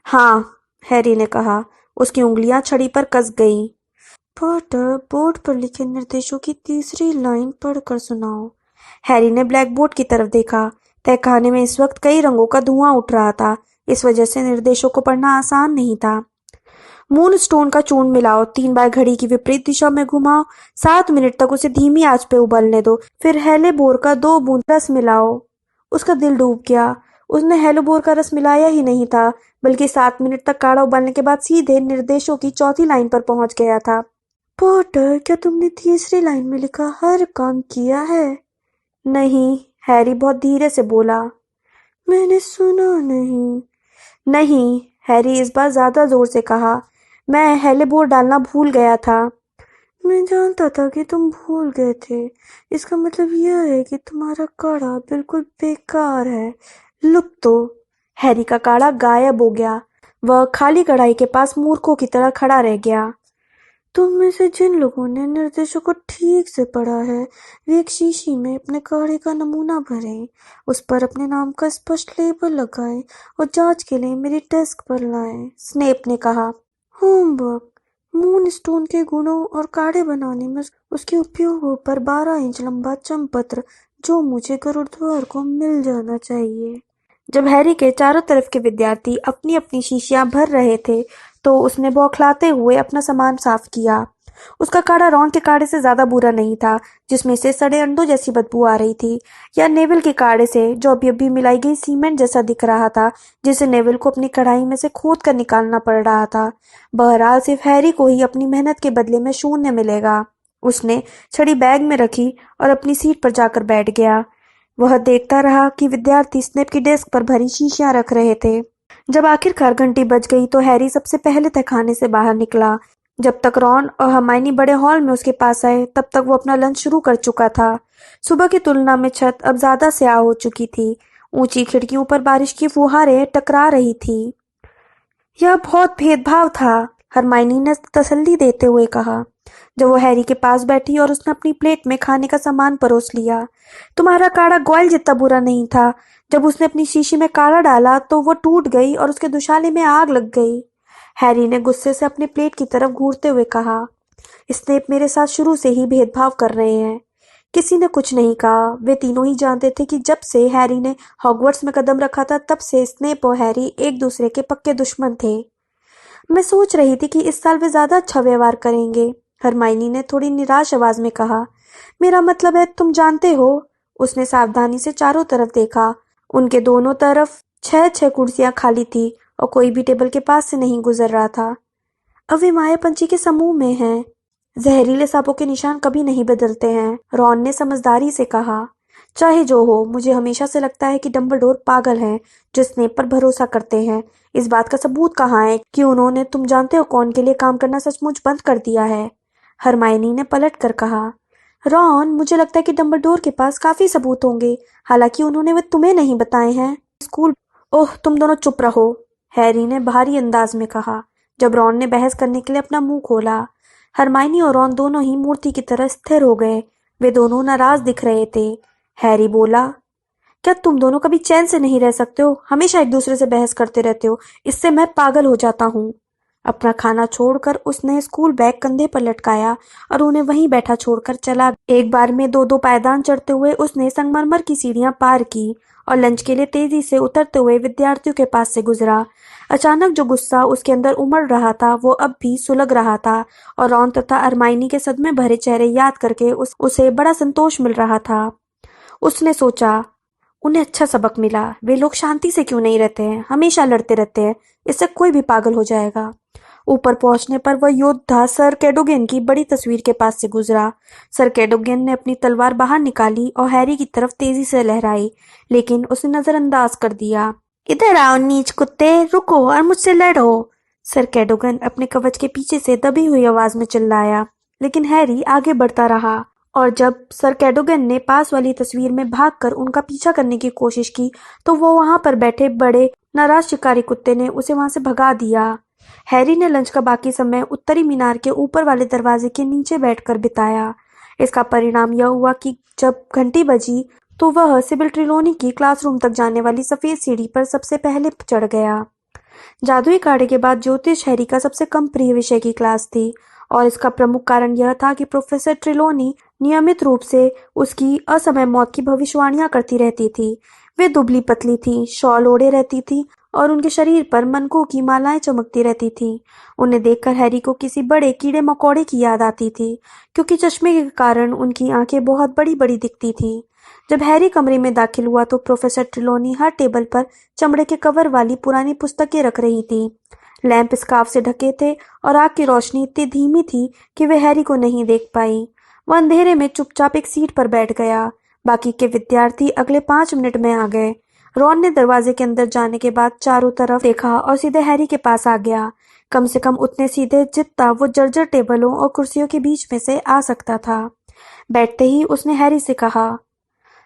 [SPEAKER 1] हाँ, हैरी ने कहा। उसकी उंगलियां छड़ी पर कस गईं। पॉटर, बोर्ड पर लिखे निर्देशों की तीसरी लाइन पढ़कर सुनाओ। हैरी ने ब्लैक बोर्ड की तरफ देखा। तहखाने में इस वक्त कई रंगों का धुआं उठ रहा था। इस वजह से निर्देशों को पढ़ना आसान नहीं था। मून स्टोन का चूर्ण मिलाओ, 3 बार घड़ी की विपरीत दिशा में घुमाओ, 7 मिनट तक उसे धीमी आंच पे उबलने दो, फिर हेलेबोर का 2 बूंद रस मिलाओ। उसका दिल डूब गया। उसने हेलेबोर का रस मिलाया ही नहीं था, बल्कि 7 मिनट तक काढ़ा उबालने के बाद सीधे निर्देशों की चौथी लाइन पर पहुंच गया था। पॉटर, क्या तुमने तीसरी लाइन में लिखा हर काम किया है? नहीं, हैरी बहुत धीरे से बोला। मैंने सुना नहीं। नहीं, हैरी इस बार ज्यादा जोर से कहा। मैं हेलेबोर डालना भूल गया था। मैं जानता था कि तुम भूल गए थे। इसका मतलब यह है कि तुम्हारा काढ़ा बिल्कुल बेकार है। लुक तो। हैरी का काढ़ा गायब हो गया। वह खाली कढ़ाई के पास मूर्खों की तरह खड़ा रह गया। तुम में से जिन लोगों ने निर्देशों को ठीक से पढ़ा है, वे एक शीशी में अपने काढ़े का नमूना भरें, उस पर अपने नाम का स्पष्ट लेबल लगाएं और जांच के लिए मेरी डेस्क पर लाएं। स्नेप ने कहा। होमवर्क, मून स्टोन के गुणों और काढ़े बनाने में उसके उपयोगों पर 12 इंच लंबा चंपत्र, जो मुझे गरुड़द्वार को मिल जाना चाहिए। जब हैरी के चारों तरफ के विद्यार्थी अपनी अपनी शीशियां भर रहे थे तो उसने बौखलाते हुए अपना सामान साफ किया। उसका काढ़ा रॉन के काढ़े से ज्यादा बुरा नहीं था, जिसमें से सड़े अंडों जैसी बदबू आ रही थी, या नेविल के काढ़े से, जो अभी अभी मिलाई गई सीमेंट जैसा दिख रहा था, जिसे नेविल को अपनी कढ़ाई में से खोद कर निकालना पड़ रहा था। बहरहाल सिर्फ हैरी को ही अपनी मेहनत के बदले में शून्य मिलेगा। उसने छड़ी बैग में रखी और अपनी सीट पर जाकर बैठ गया। वह देखता रहा कि विद्यार्थी स्नेप की डेस्क पर भरी शीशियां रख रहे थे। जब आखिरकार घंटी बज गई तो हैरी सबसे पहले तहखाने से बाहर निकला। जब तक रॉन और हरमाइनी बड़े हॉल में उसके पास आए, तब तक वो अपना लंच शुरू कर चुका था। सुबह की तुलना में छत अब ज्यादा स्याह हो चुकी थी। ऊंची खिड़कियों पर बारिश की फुहारें टकरा रही थी। यह बहुत भेदभाव था, हरमाइनी ने तसल्ली देते हुए कहा, जब वो हैरी के पास बैठी और उसने अपनी प्लेट में खाने का सामान परोस लिया। तुम्हारा काढ़ा ग्वाल जितना बुरा नहीं था। जब उसने अपनी शीशी में काढ़ा डाला तो वो टूट गई और उसके दुशाले में आग लग गई। हैरी ने गुस्से से अपनी प्लेट की तरफ घूरते हुए कहा, स्नेप मेरे साथ शुरू से ही भेदभाव कर रहे हैं। किसी ने कुछ नहीं कहा। वे तीनों ही जानते थे कि जब से हैरी ने हॉगवर्ट्स में कदम रखा था, तब से स्नेप और हैरी एक दूसरे के पक्के दुश्मन थे। मैं सोच रही थी कि इस साल वे ज्यादा अच्छा व्यवहार करेंगे, हरमाइनी ने थोड़ी निराश आवाज में कहा। मेरा मतलब है, तुम जानते हो। उसने सावधानी से चारों तरफ देखा। उनके दोनों तरफ 6-6 कुर्सियां खाली थी और कोई भी टेबल के पास से नहीं गुजर रहा था। अब वे माया पंछी के समूह में हैं। जहरीले सांपों के निशान कभी नहीं बदलते हैं, रॉन ने समझदारी से कहा। चाहे जो हो, मुझे हमेशा से लगता है कि डंबलडोर पागल हैं, जो स्नेप पर भरोसा करते हैं। इस बात का सबूत कहाँ है कि उन्होंने तुम जानते हो कौन के लिए काम करना सचमुच बंद कर दिया है? हरमाइनी ने पलट कर कहा। रॉन, मुझे लगता है कि डंबलडोर के पास काफी सबूत होंगे, हालांकि उन्होंने वे तुम्हें नहीं बताए हैं। स्कूल। ओह, तुम दोनों चुप रहो, हैरी ने भारी अंदाज में कहा, जब रॉन ने बहस करने के लिए अपना मुंह खोला। हरमाइनी और रॉन दोनों ही मूर्ति की तरह स्थिर हो गए। वे दोनों नाराज दिख रहे थे। हैरी बोला, क्या तुम दोनों कभी चैन से नहीं रह सकते हो? हमेशा एक दूसरे से बहस करते रहते हो। इससे मैं पागल हो जाता हूँ। अपना खाना छोड़कर उसने स्कूल बैग कंधे पर लटकाया और उन्हें वहीं बैठा छोड़कर चला। एक बार में 2-2 पायदान चढ़ते हुए उसने संगमरमर की सीढ़ियां पार की और लंच के लिए तेजी से उतरते हुए विद्यार्थियों के पास से गुजरा। अचानक जो गुस्सा उसके अंदर उमड़ रहा था वो अब भी सुलग रहा था और रॉन तथा हरमाइनी के सदमे भरे चेहरे याद करके उसे बड़ा संतोष मिल रहा था। उसने सोचा, उन्हें अच्छा सबक मिला। वे लोग शांति से क्यों नहीं रहते हैं, हमेशा लड़ते रहते हैं। इससे कोई भी पागल हो जाएगा। ऊपर पहुंचने पर वह योद्धा सर कैडोगेन की बड़ी तस्वीर के पास से गुजरा। सर कैडोगेन ने अपनी तलवार बाहर निकाली और हैरी की तरफ तेजी से लहराई, लेकिन उसे नजरअंदाज कर दिया। इधर आओ नीच कुत्ते, रुको और मुझसे लड़ो, सर कैडोगन अपने कवच के पीछे से दबी हुई आवाज में चिल्लाया। लेकिन हैरी आगे बढ़ता रहा और जब सर कैडोगन ने पास वाली तस्वीर में भागकर उनका पीछा करने की कोशिश की तो वो वहां पर बैठे बड़े नाराज शिकारी कुत्ते ने उसे वहां से भगा दिया। हैरी ने लंच का बाकी समय उत्तरी मीनार के ऊपर वाले दरवाजे के नीचे बैठकर बिताया। इसका परिणाम यह हुआ कि जब घंटी बजी तो वह सिबिल ट्रिलोनी की क्लासरूम तक जाने वाली सफेद सीढ़ी पर सबसे पहले चढ़ गया। जादुई काढ़े के बाद ज्योतिष हैरी का सबसे कम प्रिय विषय की क्लास थी और इसका प्रमुख कारण यह था कि प्रोफेसर ट्रिलोनी नियमित रूप से उसकी असमय मौत की भविष्यवाणियां करती रहती थी। वे दुबली पतली थी, शॉल ओढ़े रहती थी और उनके शरीर पर मनकों की मालाएं चमकती रहती थी। उन्हें देखकर हैरी को किसी बड़े कीड़े मकोड़े की याद आती थी, क्योंकि चश्मे के कारण उनकी आंखें बहुत बड़ी बड़ी दिखती थी। जब हैरी कमरे में दाखिल हुआ तो प्रोफेसर ट्रिलोनी हर टेबल पर चमड़े के कवर वाली पुरानी पुस्तकें रख रही थी। लैंप स्कार्फ से ढके थे और आग की रोशनी इतनी धीमी थी कि वे हैरी को नहीं देख पाई। वह अंधेरे में चुपचाप एक सीट पर बैठ गया। बाकी के विद्यार्थी अगले 5 मिनट में आ गए। रॉन ने दरवाजे के अंदर जाने के बाद चारों तरफ देखा और सीधे हैरी के पास आ गया, कम से कम उतने सीधे जितना वो जर्जर टेबलों और कुर्सियों के बीच में से आ सकता था। बैठते ही उसने हैरी से कहा,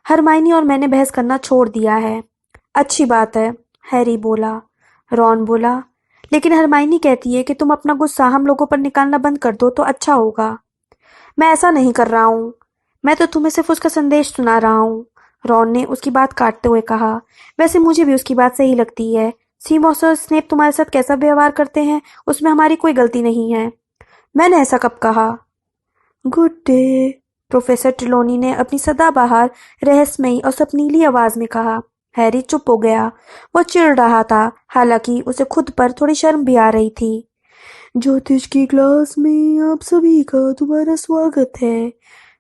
[SPEAKER 1] हरमाइनी और मैंने बहस करना छोड़ दिया है। अच्छी बात है, हैरी बोला। रॉन बोला, लेकिन हरमाइनी कहती है कि तुम अपना गुस्सा हम लोगों पर निकालना बंद कर दो तो अच्छा होगा। मैं ऐसा नहीं कर रहा हूँ, मैं तो तुम्हें सिर्फ उसका संदेश सुना रहा हूँ, रॉन ने उसकी बात काटते हुए कहा। वैसे मुझे भी उसकी बात सही लगती है। सीमोस और स्नेप तुम्हारे साथ कैसा व्यवहार करते हैं उसमें हमारी कोई गलती नहीं है। मैंने ऐसा कब कहा? गुड डे, प्रोफेसर ट्रिलोनी ने अपनी सदाबहार रहस्यमयी और सपनीली आवाज में कहा। हैरी चुप हो गया। वो चिढ़ रहा था, हालांकि उसे खुद पर थोड़ी शर्म भी आ रही थी। ज्योतिष की क्लास में आप सभी का दोबारा स्वागत है।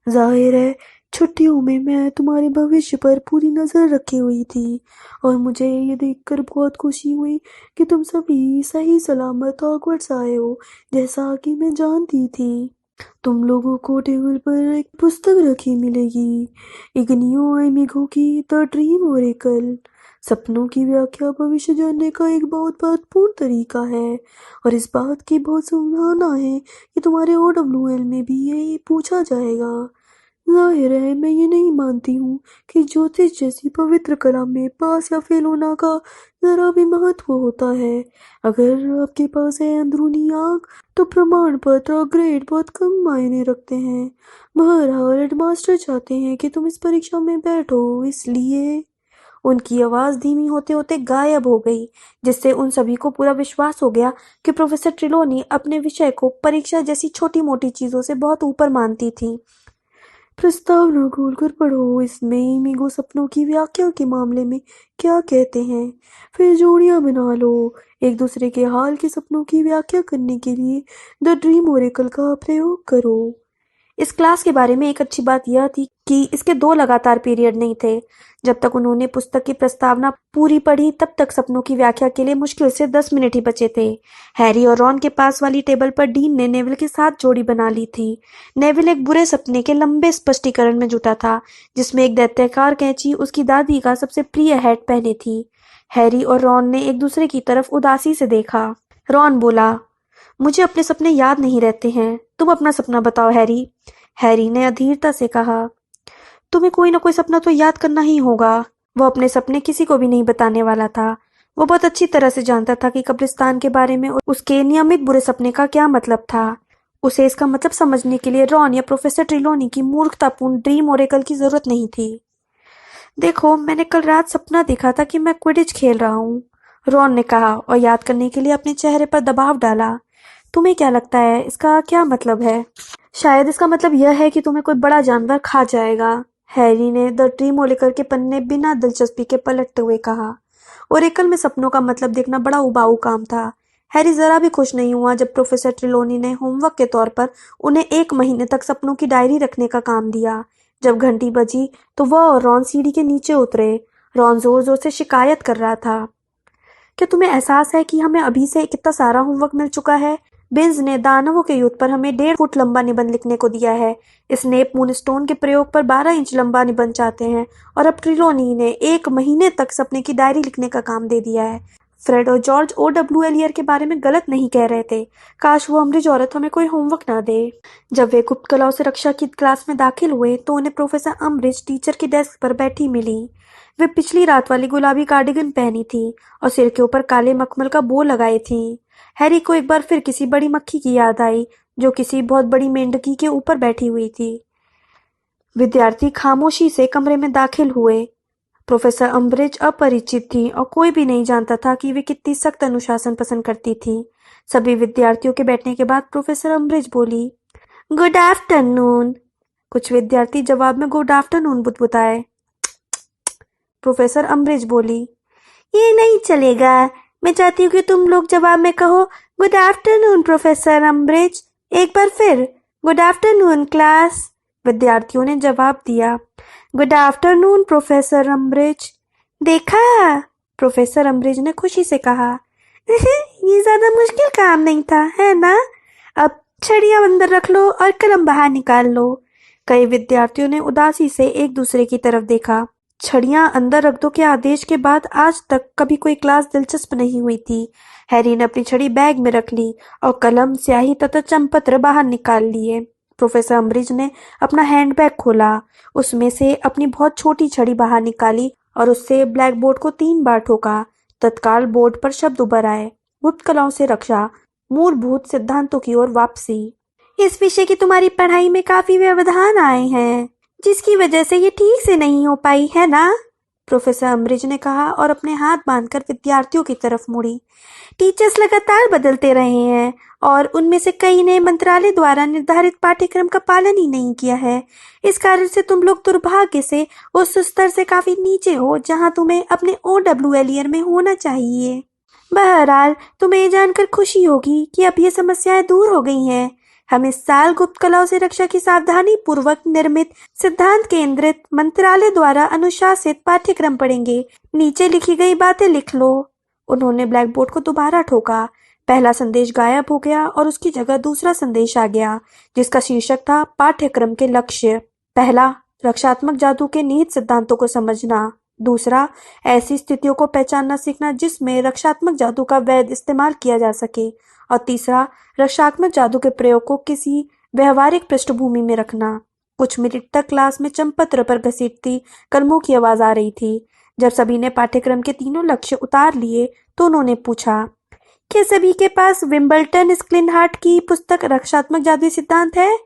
[SPEAKER 1] जाहिर है छुट्टियों में मैं तुम्हारे भविष्य पर पूरी नजर रखी हुई थी और मुझे ये देखकर बहुत खुशी हुई कि तुम सभी सही सलामत हॉगवर्ट्स आए हो, जैसा कि मैं जानती थी। तुम लोगों को टेबल पर एक पुस्तक रखी मिलेगी, इग्नियो एमिगो की द ड्रीम ओरेकल। सपनों की व्याख्या भविष्य जानने का एक बहुत महत्वपूर्ण तरीका है और इस बात की बहुत संभावना है कि तुम्हारे OWL में भी ये पूछा जाएगा। जाहिर है मैं ये नहीं मानती हूँ कि ज्योतिष जैसी पवित्र कला में पास या फेल होना का जरा भी महत्व होता है। अगर आपके पास है अंदरूनी आंख तो प्रमाण पत्र और ग्रेड बहुत कम मायने रखते हैं। बहरहाल हेडमास्टर चाहते हैं कि तुम इस परीक्षा में बैठो, इसलिए। उनकी आवाज धीमी होते होते गायब हो गई, जिससे उन सभी को पूरा विश्वास हो गया कि प्रोफेसर ट्रिलोनी अपने विषय को परीक्षा जैसी छोटी मोटी चीजों से बहुत ऊपर मानती थी। प्रस्तावना खोलकर पढ़ो, इसमें इमिगो सपनों की व्याख्या के मामले में क्या कहते हैं। फिर जोड़ियां बना लो, एक दूसरे के हाल के सपनों की व्याख्या करने के लिए द ड्रीम ओरेकल का प्रयोग करो। इस क्लास के बारे में एक अच्छी बात यह थी कि इसके 2 लगातार पीरियड नहीं थे। जब तक उन्होंने पुस्तक की प्रस्तावना पूरी पढ़ी तब तक सपनों की व्याख्या के लिए मुश्किल से 10 मिनट ही बचे थे। हैरी और रॉन के पास वाली टेबल पर डीन ने नेविल के साथ जोड़ी बना ली थी। नेविल एक बुरे सपने के लंबे स्पष्टीकरण में जुटा था, जिसमें एक दैत्याकार कैंची उसकी दादी का सबसे प्रिय हैट पहने थी। हैरी और रॉन ने एक दूसरे की तरफ उदासी से देखा। रॉन बोला, मुझे अपने सपने याद नहीं रहते हैं, तुम अपना सपना बताओ हैरी। हैरी ने अधीरता से कहा, तुम्हें कोई ना कोई सपना तो याद करना ही होगा। वो अपने सपने किसी को भी नहीं बताने वाला था। वो बहुत अच्छी तरह से जानता था कि कब्रिस्तान के बारे में उसके नियमित बुरे सपने का क्या मतलब था। उसे इसका मतलब समझने के लिए रॉन या प्रोफेसर ट्रिलोनी की मूर्खतापूर्ण ड्रीम ओरेकल की जरूरत नहीं थी। देखो, मैंने कल रात सपना देखा था कि मैं क्विडिच खेल रहा हूँ, रॉन ने कहा और याद करने के लिए अपने चेहरे पर दबाव डाला। तुम्हें क्या लगता है इसका क्या मतलब है? शायद इसका मतलब यह है कि तुम्हें कोई बड़ा जानवर खा जाएगा, हैरी ने द ड्रीम ओरेकल के पन्ने बिना दिलचस्पी के पलटते हुए कहा। ओरेकल में सपनों का मतलब देखना बड़ा उबाऊ काम था। हैरी जरा भी खुश नहीं हुआ जब प्रोफेसर ट्रिलोनी ने होमवर्क के तौर पर उन्हें 1 महीने तक सपनों की डायरी रखने का काम दिया। जब घंटी बजी तो वह और रॉन सीढ़ी के नीचे उतरे। रॉन जोर जोर से शिकायत कर रहा था, क्या तुम्हें एहसास है कि हमें अभी से कितना सारा होमवर्क मिल चुका है? बिन्स ने दानवों के युद्ध पर हमें 1.5 फुट लंबा निबंध लिखने को दिया है। स्नेप मूनस्टोन के प्रयोग पर 12 इंच लंबा निबंध चाहते हैं और अब ट्रिलोनी ने 1 महीने तक सपने की डायरी लिखने का काम दे दिया है। फ्रेड और जॉर्ज O.W. एलियर के बारे में गलत नहीं कह रहे थे। काश वो अमरीज औरत हमें कोई होमवर्क ना दे। जब वे गुप्त कलाओं से रक्षा की क्लास में दाखिल हुए तो उन्हें प्रोफेसर अम्ब्रिज टीचर की डेस्क पर बैठी मिली। वे पिछली रात वाली गुलाबी कार्डिगन पहनी थी और सिर के ऊपर काले मखमल का बो लगाए थी। हैरी को एक बार फिर किसी बड़ी मक्खी की याद आई जो किसी बहुत बड़ी मेंढकी के ऊपर बैठी हुई थी। विद्यार्थी खामोशी से कमरे में दाखिल हुए। प्रोफेसर अम्ब्रिज अपरिचित थी और कोई भी नहीं जानता था कि वे कितनी सख्त अनुशासन पसंद करती थी। सभी विद्यार्थियों के बैठने के बाद प्रोफेसर अम्ब्रिज बोली, गुड आफ्टरनून। कुछ विद्यार्थी जवाब में गुड आफ्टरनून बुदबुदाए। प्रोफेसर अम्ब्रिज बोली, ये नहीं चलेगा। मैं चाहती हूँ कि तुम लोग जवाब में कहो गुड आफ्टरनून प्रोफेसर अम्ब्रिज। एक बार फिर, गुड आफ्टरनून क्लास। विद्यार्थियों ने जवाब दिया, गुड आफ्टरनून प्रोफेसर अम्ब्रिज। देखा, प्रोफेसर अम्ब्रिज ने खुशी से कहा, ये ज्यादा मुश्किल काम नहीं था, है ना? अब छड़ियां अंदर रख लो और कलम बाहर निकाल लो। कई विद्यार्थियों ने उदासी से एक दूसरे की तरफ देखा। छड़ियां अंदर रख दो के आदेश के बाद आज तक कभी कोई क्लास दिलचस्प नहीं हुई थी। हैरी ने अपनी छड़ी बैग में रख ली और कलम, स्याही तथा चंपत्र बाहर निकाल लिए। प्रोफेसर अम्ब्रिज ने अपना हैंडबैग खोला, उसमें से अपनी बहुत छोटी छड़ी बाहर निकाली और उससे ब्लैक बोर्ड को 3 बार ठोका। तत्काल बोर्ड पर शब्द उभर आए, गुप्त कलाओं से रक्षा, मूलभूत सिद्धांतों की ओर वापसी। इस विषय की तुम्हारी पढ़ाई में काफी व्यवधान आए हैं, जिसकी वजह से ये ठीक से नहीं हो पाई, है ना? प्रोफेसर अम्ब्रिज ने कहा और अपने हाथ बांधकर विद्यार्थियों की तरफ मुड़ी। टीचर्स लगातार बदलते रहे हैं और उनमें से कई ने मंत्रालय द्वारा निर्धारित पाठ्यक्रम का पालन ही नहीं किया है। इस कारण से तुम लोग दुर्भाग्य से उस स्तर से काफी नीचे हो जहां तुम्हें अपने O.W. एलियर में होना चाहिए। बहरहाल, तुम्हें जानकर खुशी होगी कि अब ये समस्याएं दूर हो गई हैं। हम इस साल गुप्त कलाओं से रक्षा की सावधानी पूर्वक निर्मित, सिद्धांत केंद्रित, मंत्रालय द्वारा अनुशासित पाठ्यक्रम पढ़ेंगे। नीचे लिखी गई बातें लिख लो। उन्होंने ब्लैक बोर्ड को दोबारा ठोका। पहला संदेश गायब हो गया और उसकी जगह दूसरा संदेश आ गया, जिसका शीर्षक था पाठ्यक्रम के लक्ष्य। पहला, रक्षात्मक जादू के निहित सिद्धांतों को समझना। दूसरा, ऐसी स्थितियों को पहचानना सीखना जिसमें रक्षात्मक जादू का वैध इस्तेमाल किया जा सके। और तीसरा, रक्षात्मक जादू के प्रयोग को किसी व्यवहारिक पृष्ठभूमि में रखना। कुछ मिनट तक क्लास में चंपत्र पर घसीटती कलमों की आवाज आ रही थी। जब सभी ने पाठ्यक्रम के तीनों लक्ष्य उतार लिए तो उन्होंने पूछा, क्या सभी के पास विम्बलटन स्क्लिनहार्ट की पुस्तक रक्षात्मक जादुई सिद्धांत है?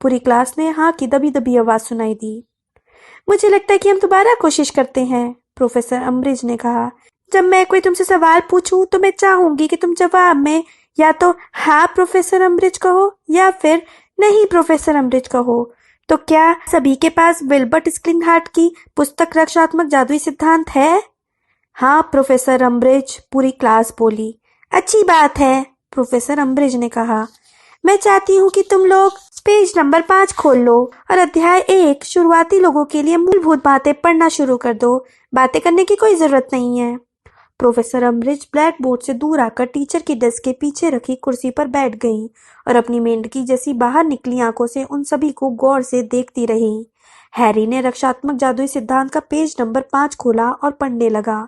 [SPEAKER 1] पूरी क्लास ने हाँ की दबी दबी आवाज सुनाई दी। मुझे लगता है कि हम दोबारा कोशिश करते हैं, प्रोफेसर अम्ब्रिज ने कहा। जब मैं कोई तुमसे सवाल पूछूं तो मैं चाहूंगी कि तुम जवाब में या तो हाँ प्रोफेसर अम्ब्रिज कहो या फिर नहीं प्रोफेसर अम्ब्रिज कहो। तो क्या सभी के पास विल्बर्ट स्क्लिनहार्ट की पुस्तक रक्षात्मक जादुई सिद्धांत है? हाँ प्रोफेसर अम्ब्रिज, पूरी क्लास बोली। अच्छी बात है, प्रोफेसर अम्ब्रिज ने कहा। मैं चाहती हूँ कि तुम लोग पेज नंबर 5 खोल लो और अध्याय 1 शुरुआती लोगों के लिए मूलभूत बातें पढ़ना शुरू कर दो। बातें करने की कोई जरूरत नहीं है। प्रोफेसर अम्ब्रिज ब्लैक बोर्ड से दूर आकर टीचर की डेस्क के पीछे रखी कुर्सी पर बैठ गईं और अपनी मेंढकी जैसी बाहर निकली आंखों से उन सभी को गौर से देखती रही। हैरी ने रक्षात्मक जादुई सिद्धांत का पेज नंबर 5 खोला और पढ़ने लगा।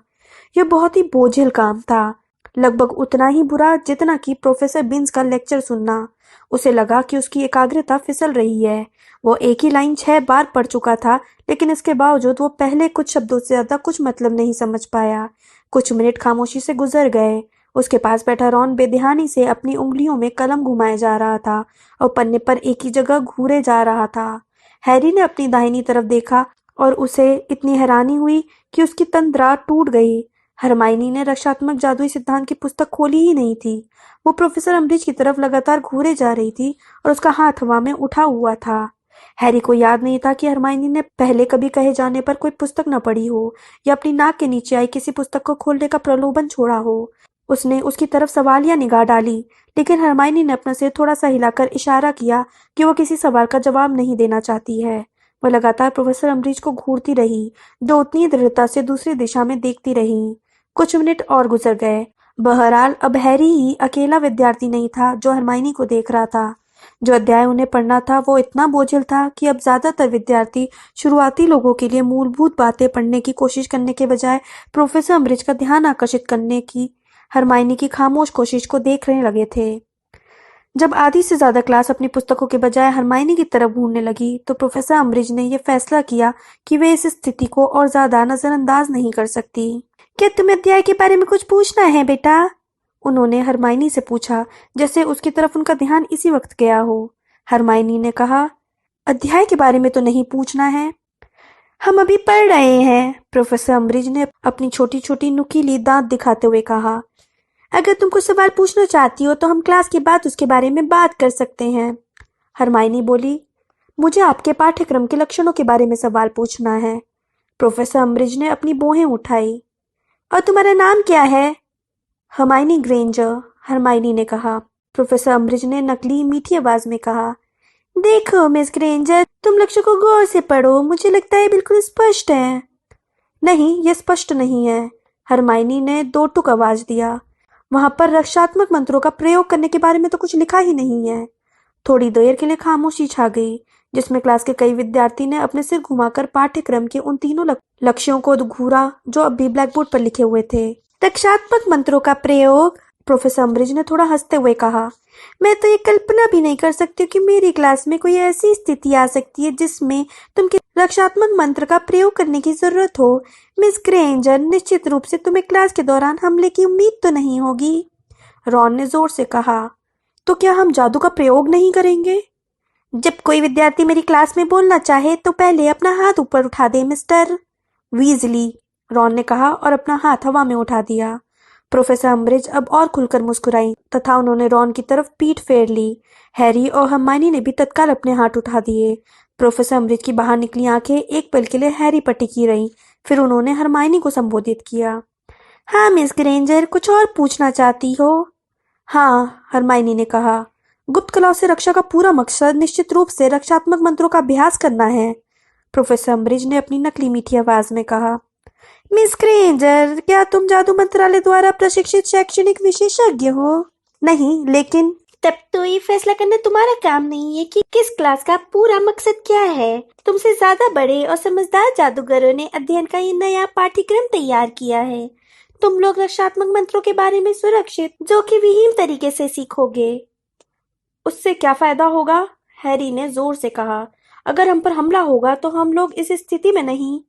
[SPEAKER 1] यह बहुत ही बोझिल काम था, लगभग उतना ही बुरा जितना कि प्रोफेसर बिन्स का लेक्चर सुनना। उसे लगा कि उसकी एकाग्रता फिसल रही है। वो एक ही लाइन 6 बार पढ़ चुका था, लेकिन इसके बावजूद वो पहले कुछ शब्दों से ज्यादा कुछ मतलब नहीं समझ पाया। कुछ मिनट खामोशी से गुजर गए। उसके पास बैठा रॉन बेध्यानी से अपनी उंगलियों में कलम घुमाए जा रहा था और पन्ने पर एक ही जगह घूरे जा रहा था। हैरी ने अपनी दाहिनी तरफ देखा और उसे इतनी हैरानी हुई कि उसकी तंद्रा टूट गई। हरमाइनी ने रक्षात्मक जादुई सिद्धांत की पुस्तक खोली ही नहीं थी। वो प्रोफेसर अम्ब्रिज की तरफ लगातार घूरे जा रही थी और उसका हाथ हवा में उठा हुआ था। हैरी को याद नहीं था कि हरमाइनी ने पहले कभी कहे जाने पर कोई पुस्तक न पढ़ी हो या अपनी नाक के नीचे आई किसी पुस्तक को खोलने का प्रलोभन छोड़ा हो। उसने उसकी तरफ सवालिया निगाह डाली, लेकिन हरमाइनी ने अपना सिर थोड़ा सा हिलाकर इशारा किया कि वो किसी सवाल का जवाब नहीं देना चाहती है। वह लगातार प्रोफेसर अम्ब्रिज को घूरती रही, जो उतनी दृढ़ता से दूसरी दिशा में देखती रही। कुछ मिनट और गुजर गए। बहरहाल अब हैरी ही अकेला विद्यार्थी नहीं था जो हरमाइनी को देख रहा था। जो अध्याय उन्हें पढ़ना था वो इतना बोझिल था कि अब ज्यादातर विद्यार्थी शुरुआती लोगों के लिए मूलभूत बातें पढ़ने की कोशिश करने के बजाय प्रोफेसर अम्ब्रिज का ध्यान आकर्षित करने की हरमाइनी की खामोश कोशिश को देखने लगे थे। जब आधी से ज्यादा क्लास अपनी पुस्तकों के बजाय हरमाइनी की तरफ घूरने लगी, तो प्रोफेसर अम्बridge ने यह फैसला किया कि वे इस स्थिति को और ज्यादा नजरअंदाज नहीं कर सकती। क्या तुम्हें अध्याय के बारे में कुछ पूछना है बेटा? उन्होंने हरमाइनी से पूछा, जैसे उसकी तरफ उनका ध्यान इसी वक्त गया हो। हरमाइनी ने कहा, अध्याय के बारे में तो नहीं पूछना है, हम अभी पढ़ रहे हैं। प्रोफेसर अम्बridge ने अपनी छोटी छोटी नुकीली दांत दिखाते हुए कहा, अगर तुम कुछ सवाल पूछना चाहती हो तो हम क्लास के बाद उसके बारे में बात कर सकते हैं। हरमाइनी बोली, मुझे आपके पाठ्यक्रम के लक्षणों के बारे में सवाल पूछना है। प्रोफेसर अम्बridge ने अपनी भौहें उठाई। और तुम्हारा नाम क्या है? हरमाइनी ग्रेंजर, हरमाइनी ने कहा। प्रोफेसर अम्बridge ने नकली मीठी आवाज में कहा, देखो मिस ग्रेंजर, तुम लक्ष्य को गौर से पढ़ो, मुझे लगता है बिल्कुल स्पष्ट है। नहीं, यह स्पष्ट नहीं है, हरमाइनी ने दो टूक आवाज दिया। वहां पर रक्षात्मक मंत्रों का प्रयोग करने के बारे में तो कुछ लिखा ही नहीं है। थोड़ी देर के लिए खामोशी छा गई, जिसमें क्लास के कई विद्यार्थी ने अपने सिर घुमाकर पाठ्यक्रम के उन तीनों लक्ष्यों को घूरा जो अब भी ब्लैक बोर्ड पर लिखे हुए थे। रक्षात्मक मंत्रों का प्रयोग, प्रोफेसर अम्बridge ने थोड़ा हंसते हुए कहा, मैं तो ये कल्पना भी नहीं कर सकती कि मेरी क्लास में कोई ऐसी स्थिति आ सकती है जिसमें तुम रक्षात्मक मंत्र का प्रयोग करने की जरूरत हो। मिस ग्रेंजर, निश्चित रूप से तुम्हें क्लास के दौरान हमले की उम्मीद तो नहीं होगी। रॉन ने जोर से कहा, तो क्या हम जादू का प्रयोग नहीं करेंगे? जब कोई विद्यार्थी मेरी क्लास में बोलना चाहे तो पहले अपना हाथ ऊपर उठा दे मिस्टर वीजली, रॉन ने कहा और अपना हाथ हवा में उठा दिया। प्रोफेसर अम्बridge अब और खुलकर मुस्कुराई तथा उन्होंने रॉन की तरफ पीठ फेर ली। हैरी और हरमाइनी ने भी तत्काल अपने हाथ उठा दिए। प्रोफेसर अम्बridge की बाहर निकली आंखें एक पल के लिए हैरी पर टिकी रहीं। फिर उन्होंने हरमाइनी को संबोधित किया, हाँ मिस ग्रेंजर, कुछ और पूछना चाहती हो? हाँ, हरमाइनी ने कहा, गुप्त कलाओं से रक्षा का पूरा मकसद निश्चित रूप से रक्षात्मक मंत्रों का अभ्यास करना है। प्रोफेसर अम्बridge ने अपनी नकली मीठी आवाज में कहा, मिस ग्रेंजर, क्या तुम जादू मंत्रालय द्वारा प्रशिक्षित शैक्षणिक विशेषज्ञ हो? नहीं, लेकिन तब तो ये फैसला करना तुम्हारा काम नहीं है कि किस क्लास का पूरा मकसद क्या है। तुमसे ज्यादा बड़े और समझदार जादूगरों ने अध्ययन का ये नया पाठ्यक्रम तैयार किया है। तुम लोग रक्षात्मक मंत्रों के बारे में सुरक्षित, जोखिम विहीन तरीके से सीखोगे। उससे क्या फायदा होगा? हैरी ने जोर से कहा, अगर हम पर हमला होगा तो हम लोग इस स्थिति में नहीं।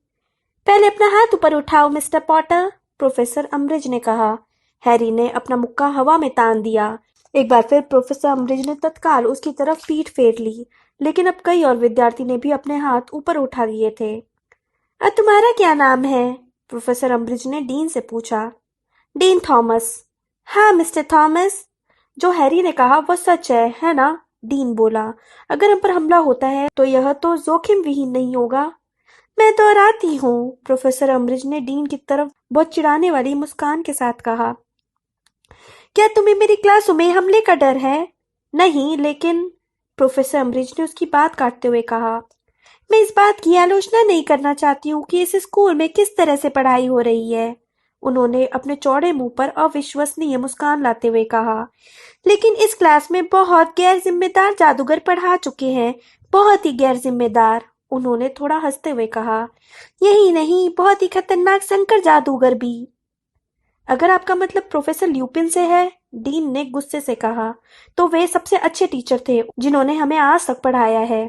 [SPEAKER 1] पहले अपना हाथ ऊपर उठाओ मिस्टर पॉटर, प्रोफेसर अम्बridge ने कहा। हैरी ने अपना मुक्का हवा में तान दिया। एक बार फिर प्रोफेसर अम्बridge ने तत्काल उसकी तरफ पीठ फेर ली, लेकिन अब कई और विद्यार्थी ने भी अपने हाथ ऊपर उठा दिए थे। अब तुम्हारा क्या नाम है? प्रोफेसर अम्बridge ने डीन से पूछा। Dean Thomas. हाँ मिस्टर थॉमस, जो हैरी ने कहा वो सच है ना? डीन बोला, अगर हम पर हमला होता है तो यह तो जोखिम विहीन नहीं होगा। मैं दोहराती हूँ, प्रोफेसर अम्बridge ने डीन की तरफ बहुत चिढ़ाने वाली मुस्कान के साथ कहा, क्या तुम्हें मेरी क्लासों में हमले का डर है? नहीं, लेकिन प्रोफेसर अम्बridge ने उसकी बात काटते हुए कहा, मैं इस बात की आलोचना नहीं करना चाहती हूँ कि इस स्कूल में किस तरह से पढ़ाई हो रही है। उन्होंने अपने चौड़े मुंह पर अविश्वसनीय मुस्कान लाते हुए कहा, लेकिन इस क्लास में बहुत गैर जिम्मेदार जादूगर पढ़ा चुके हैं, बहुत ही गैर जिम्मेदार। उन्होंने थोड़ा हंसते हुए कहा, यही नहीं, बहुत ही खतरनाक संकर जादूगर भी। अगर आपका मतलब प्रोफेसर ल्यूपिन से है, डीन ने गुस्से से कहा, तो वे सबसे अच्छे टीचर थे जिन्होंने हमें आज तक पढ़ाया है।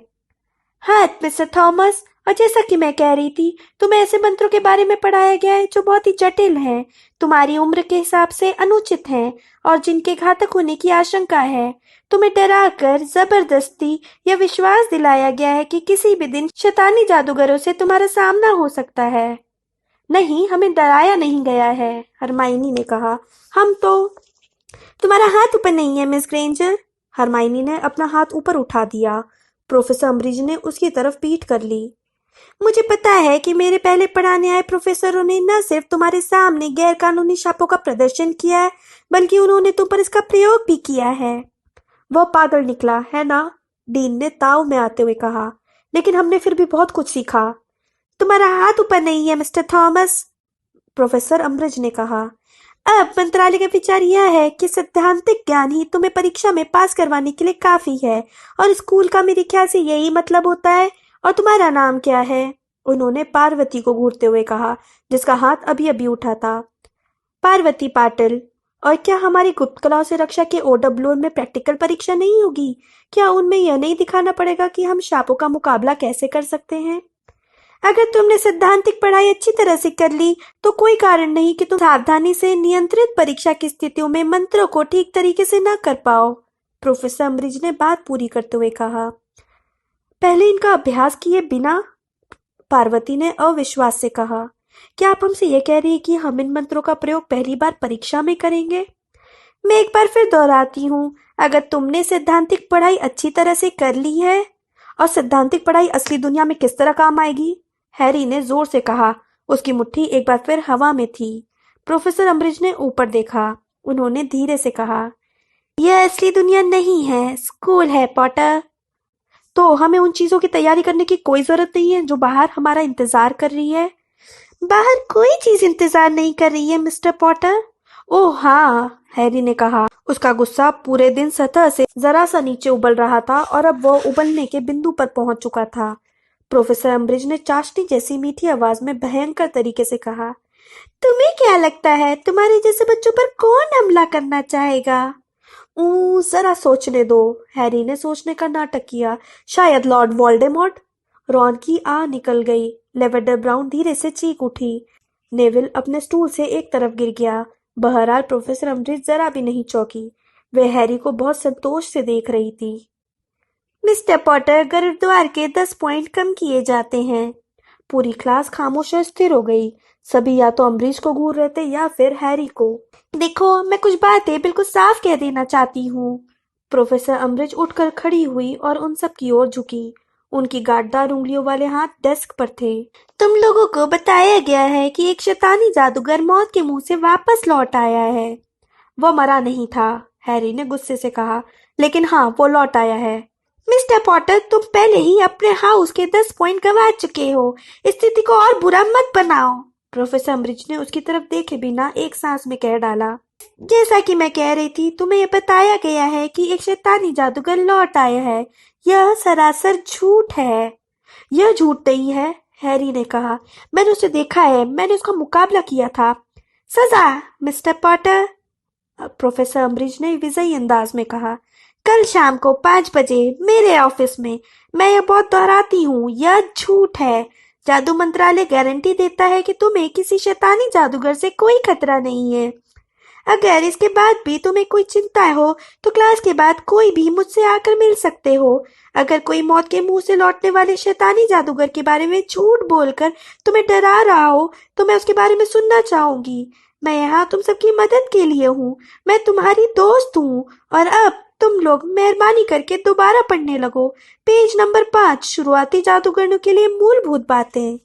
[SPEAKER 1] हाँ मिस्टर थॉमस, और जैसा कि मैं कह रही थी, तुम्हें ऐसे मंत्रों के बारे में पढ़ाया गया है जो बहुत ही जटिल हैं, तुम्हारी उम्र के हिसाब से अनुचित हैं और जिनके घातक होने की आशंका है। तुम्हें डराकर, जबरदस्ती या विश्वास दिलाया गया है कि किसी भी दिन शैतानी जादूगरों से तुम्हारा सामना हो सकता है। नहीं, हमें डराया नहीं गया है, हरमाइनी ने कहा। हम तो तुम्हारा हाथ ऊपर नहीं है मिस ग्रेंजर, हरमाइनी ने अपना हाथ ऊपर उठा दिया। प्रोफेसर अम्बridge ने उसकी तरफ पीठ कर ली। मुझे पता है कि मेरे पहले पढ़ाने आए प्रोफेसरों ने न सिर्फ तुम्हारे सामने गैर कानूनी छापों का प्रदर्शन किया है, बल्कि उन्होंने तुम पर इसका प्रयोग भी किया है। वह पागल निकला है ना? डीन ने ताव में आते हुए कहा, लेकिन हमने फिर भी बहुत कुछ सीखा। तुम्हारा हाथ ऊपर नहीं है मिस्टर थॉमस, प्रोफेसर अम्बridge ने कहा। अब मंत्रालय का विचार यह है कि सैद्धांतिक ज्ञान ही तुम्हें परीक्षा में पास करवाने के लिए काफी है, और स्कूल का मेरे ख्याल से यही मतलब होता है। और तुम्हारा नाम क्या है? उन्होंने पार्वती को घूरते हुए कहा, जिसका हाथ अभी अभी उठा था। पार्वती पाटिल। और क्या हमारी गुप्त कलाओं से रक्षा के OWR में प्रैक्टिकल परीक्षा नहीं होगी? क्या उनमें यह नहीं दिखाना पड़ेगा कि हम शापों का मुकाबला कैसे कर सकते हैं? अगर तुमने सैद्धांतिक पढ़ाई अच्छी तरह से कर ली तो कोई कारण नहीं कि तुम सावधानी से नियंत्रित परीक्षा की स्थितियों में मंत्रों को ठीक तरीके से न कर पाओ, प्रोफेसर अम्बरीज ने बात पूरी करते हुए कहा। पहले इनका अभ्यास किए बिना, पार्वती ने अविश्वास से कहा। क्या आप हमसे यह कह रही हैं कि हम इन मंत्रों का प्रयोग पहली बार परीक्षा में करेंगे? मैं एक बार फिर दोहराती हूँ, अगर तुमने सैद्धांतिक पढ़ाई अच्छी तरह से कर ली है, और सैद्धांतिक पढ़ाई असली दुनिया में किस तरह काम आएगी? हैरी ने जोर से कहा। उसकी मुट्ठी एक बार फिर हवा में थी। प्रोफेसर अम्बरीज ने ऊपर देखा। उन्होंने धीरे से कहा, यह असली दुनिया नहीं है, स्कूल है पॉटर। तो हमें उन चीजों की तैयारी करने की कोई जरूरत नहीं है जो बाहर हमारा इंतजार कर रही है। बाहर कोई चीज इंतजार नहीं कर रही है मिस्टर पॉटर। ओह हाँ, हैरी ने कहा। उसका गुस्सा पूरे दिन सतह से जरा सा नीचे उबल रहा था और अब वह उबलने के बिंदु पर पहुंच चुका था। प्रोफेसर अम्बरीज ने चाशनी जैसी मीठी आवाज में भयंकर तरीके से कहा, तुम्हें क्या लगता है तुम्हारे जैसे बच्चों पर कौन हमला करना चाहेगा? जरा सोचने दो। हैरी ने सोचने का नाटक किया। शायद लॉर्ड वोल्डेमॉर्ट। रॉन की आ निकल गई। लेवेंडर ब्राउन धीरे से चीख उठी। नेविल अपने स्टूल से एक तरफ गिर गया। बहरहाल प्रोफेसर अम्बरीज जरा भी नहीं चौंकी। वे हैरी को बहुत संतोष से देख रही थी। मिस्टर पॉटर, गुरुद्वार के 10 पॉइंट कम किए जाते हैं। पूरी क्लास खामोश और स्थिर हो गई। सभी या तो अम्बरीश को घूर रहे थे या फिर हैरी को। देखो, मैं कुछ बातें बिल्कुल साफ कह देना चाहती हूँ। प्रोफेसर अम्बरीज उठकर खड़ी हुई और उन सब की ओर झुकी। उनकी गांठदार उंगलियों वाले हाथ डेस्क पर थे। तुम लोगों को बताया गया है कि एक शैतानी जादूगर मौत के मुंह से वापस लौट आया है। वो मरा नहीं था, हैरी ने गुस्से से कहा, लेकिन हाँ, वो लौट आया है। मिस्टर पॉटर, तुम पहले ही अपने हाउस के 10 पॉइंट गंवा चुके हो। स्थिति को और बुरा मत बनाओ। प्रोफेसर अम्बरीज ने उसकी तरफ देखे बिना एक सांस में कह डाला। जैसा कि मैं कह रही थी, तुम्हें यह बताया गया है कि एक शैतानी जादूगर लौट आया है। यह सरासर झूठ है। यह झूठ नहीं है, हैरी ने कहा। मैंने उसे देखा है, मैंने उसका मुकाबला किया था। सजा मिस्टर पॉटर, प्रोफेसर अम्बरीज ने विजयी अंदाज में कहा। कल शाम को 5 बजे मेरे ऑफिस में। मैं यह बहुत दोहराती हूँ, यह झूठ है। जादू मंत्रालय गारंटी देता है कि तुम्हें किसी शैतानी जादूगर से कोई खतरा नहीं है। अगर इसके बाद भी तुम्हें कोई चिंता हो तो क्लास के बाद कोई भी मुझसे आकर मिल सकते हो। अगर कोई मौत के मुंह से लौटने वाले शैतानी जादूगर के बारे में झूठ बोलकर तुम्हें डरा रहा हो तो मैं उसके बारे में सुनना चाहूंगी। मैं यहाँ तुम सबकी मदद के लिए हूँ। मैं तुम्हारी दोस्त हूँ। और अब तुम लोग मेहरबानी करके दोबारा पढ़ने लगो। पेज नंबर 5, शुरुआती जादूगरों के लिए मूलभूत बातें।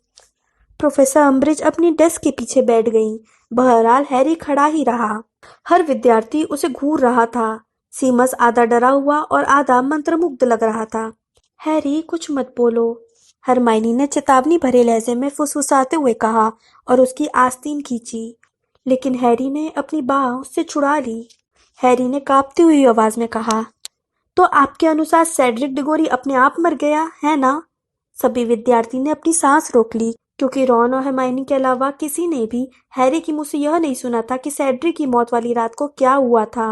[SPEAKER 1] प्रोफेसर अम्बरीज अपनी डेस्क के पीछे बैठ गईं। बहरहाल हैरी खड़ा ही रहा। हर विद्यार्थी उसे घूर रहा था। सीमस आधा डरा हुआ और आधा मंत्रमुग्ध लग रहा था। हैरी, कुछ मत बोलो, हरमाइनी ने चेतावनी भरे लहजे में फुसफुसाते हुए कहा और उसकी आस्तीन खींची। लेकिन हैरी ने अपनी बाह उससे छुड़ा ली। हैरी ने कांपती हुई आवाज में कहा, तो आपके अनुसार सेड्रिक डिगोरी अपने आप मर गया है ना? सभी विद्यार्थी ने अपनी सांस रोक ली, क्योंकि रॉन और हरमाइनी के अलावा किसी ने भी हैरी के मुंह से यह नहीं सुना था कि सेड्रिक की मौत वाली रात को क्या हुआ था।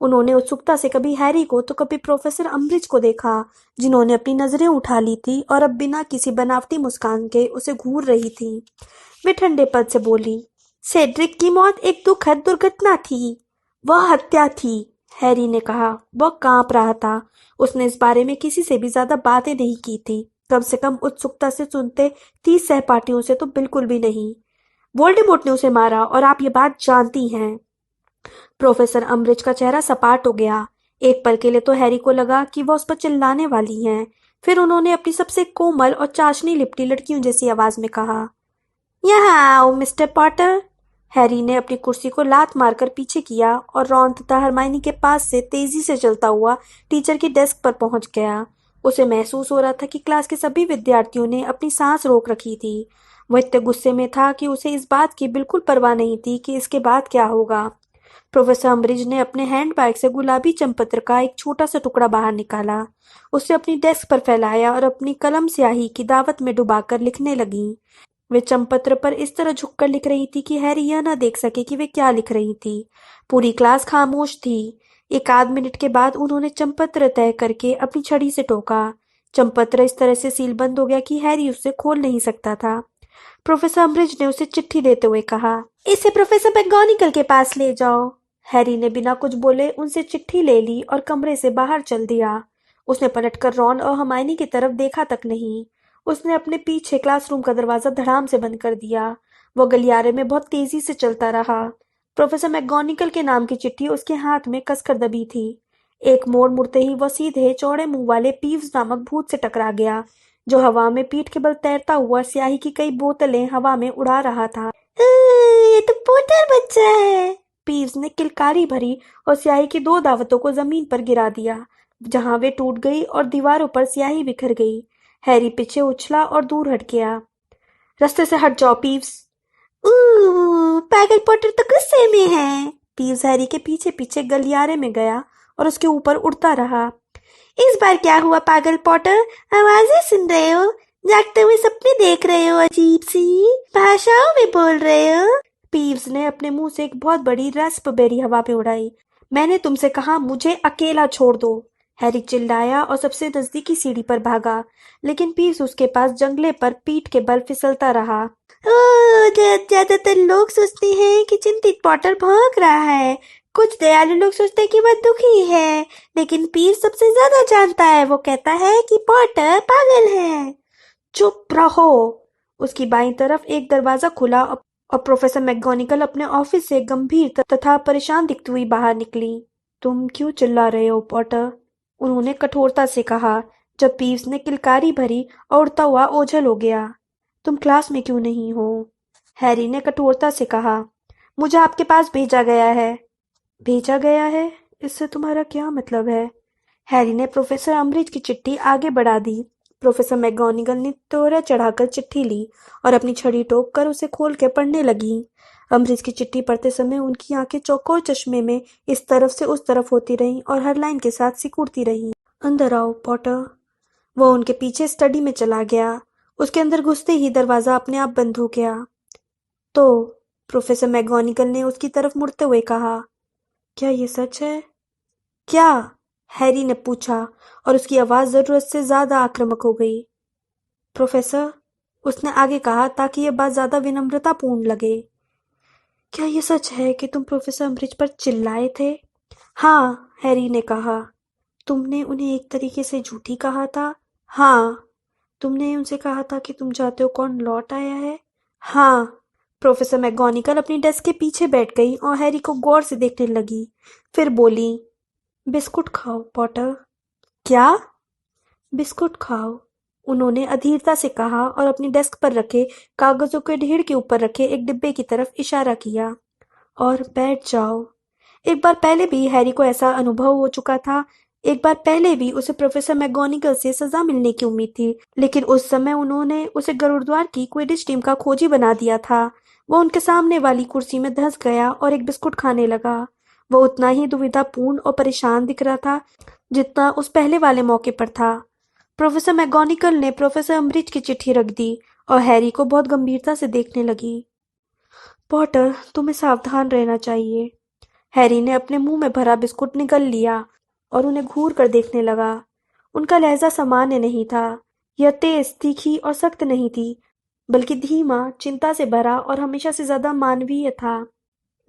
[SPEAKER 1] उन्होंने उत्सुकता से कभी हैरी को तो कभी प्रोफेसर अम्बरीज को देखा, जिन्होंने अपनी नजरें उठा ली थी और अब बिना किसी बनावटी मुस्कान के उसे घूर रही थी। वे ठंडे पद से बोली, सेड्रिक की मौत एक दुखद दुर्घटना थी। वह हत्या थी, हैरी ने कहा। वह कांप रहा था। उसने इस बारे में किसी से भी ज्यादा बातें नहीं की थी, कम से कम उत्सुकता से सुनते 30 सहपाठियों से तो बिल्कुल भी नहीं। वोल्डेमॉर्ट ने उसे मारा और आप ये बात जानती हैं। प्रोफेसर अम्बरीज का चेहरा सपाट हो गया। एक पल के लिए तो हैरी को लगा कि वह उस पर चिल्लाने वाली हैं। फिर उन्होंने अपनी सबसे कोमल और चाशनी लिपटी लड़कियों जैसी आवाज में कहा, यहाँ आओ मिस्टर पॉटर। हैरी ने अपनी कुर्सी को लात मारकर पीछे किया और रॉन तथा हरमाइनी के पास से तेजी से चलता हुआ टीचर की डेस्क पर पहुंच गया। उसे महसूस हो रहा था कि क्लास के सभी विद्यार्थियों ने अपनी सांस रोक रखी थी। वह इतने गुस्से में था कि उसे इस बात की बिल्कुल परवाह नहीं थी कि इसके बाद क्या होगा। प्रोफेसर अम्बरीज ने अपने हैंडबैग से गुलाबी चंपत्र का एक छोटा सा टुकड़ा बाहर निकाला, उसे अपनी डेस्क पर फैलाया और अपनी कलम स्याही की दावत में डुबाकर लिखने लगी। वे चंपत्र पर इस तरह झुककर लिख रही थी कि हैरी यह न देख सके कि वे क्या लिख रही थी। पूरी क्लास खामोश थी। एक आध मिनट के बाद उन्होंने चंपत्र तय करके अपनी छड़ी से टोका। चंपत्र इस तरह से सीलबंद हो गया कि हैरी उसे खोल नहीं सकता था। प्रोफेसर अम्ब्रिज ने उसे चिट्ठी देते हुए कहा, इसे प्रोफेसर मैगोनिगल के पास ले जाओ। हैरी ने बिना कुछ बोले उनसे चिट्ठी ले ली और कमरे से बाहर चल दिया। उसने पलटकर रॉन और हर्माइनी की तरफ देखा तक नहीं। उसने अपने पीछे क्लासरूम का दरवाजा धड़ाम से बंद कर दिया। वो गलियारे में बहुत तेजी से चलता रहा। प्रोफेसर मैगोनिगल के नाम की चिट्ठी उसके हाथ में कसकर दबी थी। एक मोड़ मुड़ते ही वह सीधे चौड़े मुंह वाले पीव्स नामक भूत से टकरा गया, जो हवा में पीठ के बल तैरता हुआ स्याही की कई बोतलें हवा में उड़ा रहा था। ये तो पोटर बच्चा है। पीव्स ने किलकारी भरी और स्याही की 2 दावतों को जमीन पर गिरा दिया, जहां वे टूट गई और दीवारों पर स्याही बिखर गई। हैरी पीछे उछला और दूर हट गया। रास्ते से हट जाओ पीव्स। पागल पॉटर तो गुस्से में है। पीव्स हैरी के पीछे पीछे गलियारे में गया और उसके ऊपर उड़ता रहा। इस बार क्या हुआ पागल पॉटर? आवाजें सुन रहे हो? जागते हुए सपने देख रहे हो? अजीब सी भाषाओं में बोल रहे हो? पीव्स ने अपने मुंह से एक बहुत बड़ी रास्पबेरी हवा में उड़ाई। मैंने तुमसे कहा मुझे अकेला छोड़ दो। हैरी चिल्लाया और सबसे नजदीकी सीढ़ी पर भागा, लेकिन पीव्स उसके पास जंगले पर पीठ के बल फिसलता रहा। ज्यादातर लोग सोचते हैं कि चिंतित पॉटर भौंक रहा है। कुछ दयालु लोग सोचते हैं कि वह दुखी है, लेकिन पीव्स सबसे ज्यादा जानता है। वो कहता है कि पॉटर पागल है। चुप रहो। उसकी बाईं तरफ एक दरवाजा खुला और प्रोफेसर मैगोनिगल अपने ऑफिस से गंभीर तथा परेशान दिखती हुई बाहर निकली। तुम क्यों चिल्ला रहे हो पॉटर? उन्होंने कठोरता से कहा, जब पीव्स ने किलकारी भरी और उड़ता हुआ ओझल हो गया। तुम क्लास में क्यों नहीं हो? हैरी ने कठोरता से कहा, मुझे आपके पास भेजा गया है। भेजा गया है? इससे तुम्हारा क्या मतलब है? हैरी ने प्रोफेसर अम्ब्रिज की चिट्ठी आगे बढ़ा दी। प्रोफेसर मैगोनिगल ने तोरा चढ़ाकर चिट्ठी ली और अपनी छड़ी टोक कर उसे खोल के पढ़ने लगी। अम्ब्रिज की चिट्ठी पढ़ते समय उनकी आंखें चौकोर चश्मे में इस तरफ से उस तरफ होती रहीं और हर लाइन के साथ सिकुड़ती रहीं। अंदर आओ पॉटर। वो उनके पीछे स्टडी में चला गया। उसके अंदर घुसते ही दरवाजा अपने आप बंद हो गया। तो प्रोफेसर मैगोनिगल ने उसकी तरफ मुड़ते हुए कहा, क्या ये सच है? क्या? हैरी ने पूछा और उसकी आवाज जरूरत से ज्यादा आक्रामक हो गई। प्रोफेसर, उसने आगे कहा ताकि यह बात ज्यादा विनम्रतापूर्ण लगे, क्या ये सच है कि तुम प्रोफेसर अम्ब्रिज पर चिल्लाए थे? हाँ, हैरी ने कहा। तुमने उन्हें एक तरीके से झूठी कहा था? हाँ। तुमने उनसे कहा था कि तुम जानते हो कौन लौट आया है? हाँ। प्रोफेसर मैगोनिगल अपनी डेस्क के पीछे बैठ गई और हैरी को गौर से देखने लगी। फिर बोली, बिस्कुट खाओ पॉटर। क्या? बिस्कुट खाओ, उन्होंने अधीरता से कहा और अपनी डेस्क पर रखे कागजों के ढेर के ऊपर रखे एक डिब्बे की तरफ इशारा किया। और बैठ जाओ। एक बार पहले भी हैरी को ऐसा अनुभव हो चुका था। एक बार पहले भी उसे प्रोफेसर मैगोनिगल से सजा मिलने की उम्मीद थी, लेकिन उस समय उन्होंने उसे गरुड़द्वार की क्विडिच टीम का खोजी बना दिया था। वो उनके सामने वाली कुर्सी में धंस गया और एक बिस्कुट खाने लगा। वो उतना ही दुविधापूर्ण और परेशान दिख रहा था जितना उस पहले वाले मौके पर था। प्रोफेसर मैगोनिगल ने प्रोफेसर अम्ब्रिज की चिट्ठी रख दी और हैरी को बहुत गंभीरता से देखने लगी। पॉटर, तुम्हें सावधान रहना चाहिए। हैरी ने अपने मुंह में भरा बिस्कुट निगल लिया और उन्हें घूर कर देखने लगा। उनका लहजा सामान्य नहीं था। यह तेज, तीखी और सख्त नहीं थी, बल्कि धीमा, चिंता से भरा और हमेशा से ज्यादा मानवीय था।